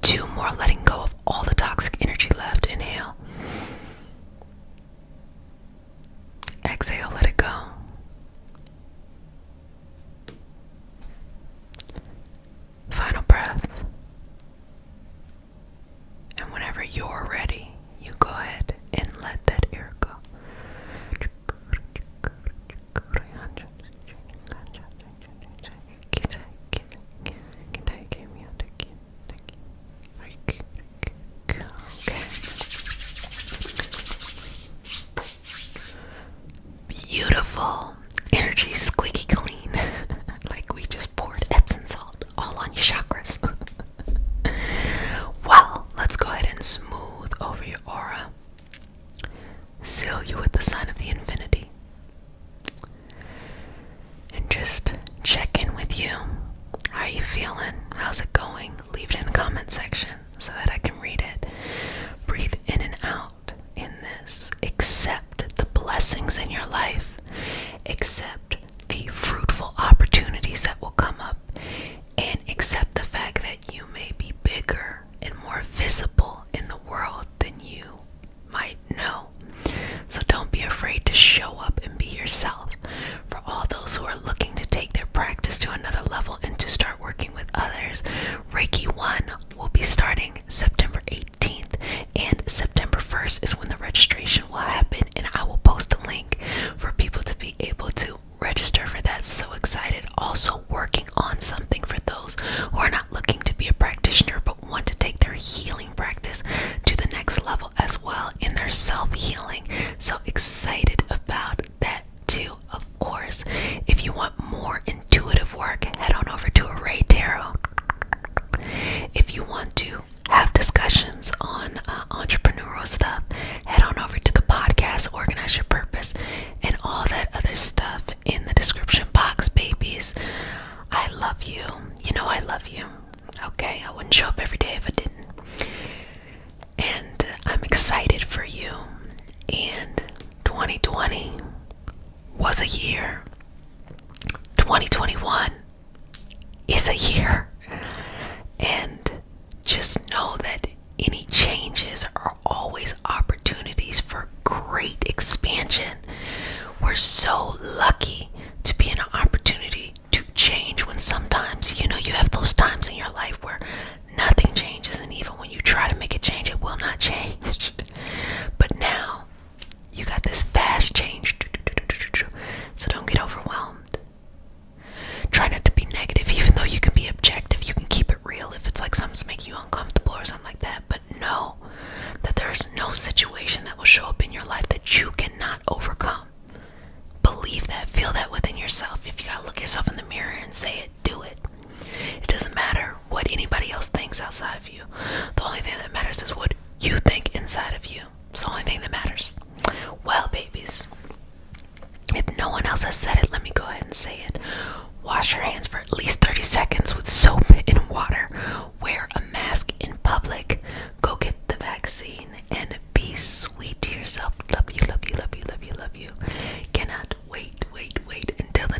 Speaker 1: 2 more, letting go of all the toxic energy left. Inhale. Exhale, let it go. Final breath. And whenever you're ready, you go ahead and let that air go. Beautiful energy, squeaky clean. Like we just poured Epsom salt all on your chakras. Well, let's go ahead and smooth over your aura. Seal you with the sign of the infinity. And just check in with you. How are you feeling? How's it going? Leave it in the comment section so that I can read it. Breathe in and out in this. Accept the blessings in your life. Accept the fruitful opportunities that will come up. And accept the fact that you may be bigger and more visible in the world than you might know. So don't be afraid to show up and be yourself. For all those who are looking to take their practice to another level and to start working with others, Reiki 1 will be starting September 18th, and September 1st is when the registration will happen, and I will post a link for people to be able to register for that. So excited. Also working on something for those who are not looking to be a practitioner but want to take their healing practice to the next level as well in their self-healing. So excited about that too. Of course, if you want more intuitive work, head on over to Array Tarot. If you want to have discussions on entrepreneurial stuff, head on over to the podcast Organize Your Purpose and all that other stuff in the description box, babies. I love you. You know I love you. Okay, I wouldn't show up every day if I didn't. And I'm excited for you. And 2020 was a year. 2021 is a year. And just know that any changes are always opportunities for great expansion. We're so lucky to be in an opportunity to change when sometimes, you have those times in your life where nothing changes, and even when you try to make it change, it will not change. But now no situation that will show up in your life that you cannot overcome. Believe that, feel that within yourself. If you gotta look yourself in the mirror and say it, do it. It doesn't matter what anybody else thinks outside of you. The only thing that matters is what you think inside of you. It's the only thing that matters. Well, babies, if no one else has said it, let me go ahead and say it. Wash your hands for at least 30 seconds with soap and water. Wear a mask in public. Go get the vaccine and be sweet to yourself. Love you, love you, love you, love you, love you. Cannot wait until the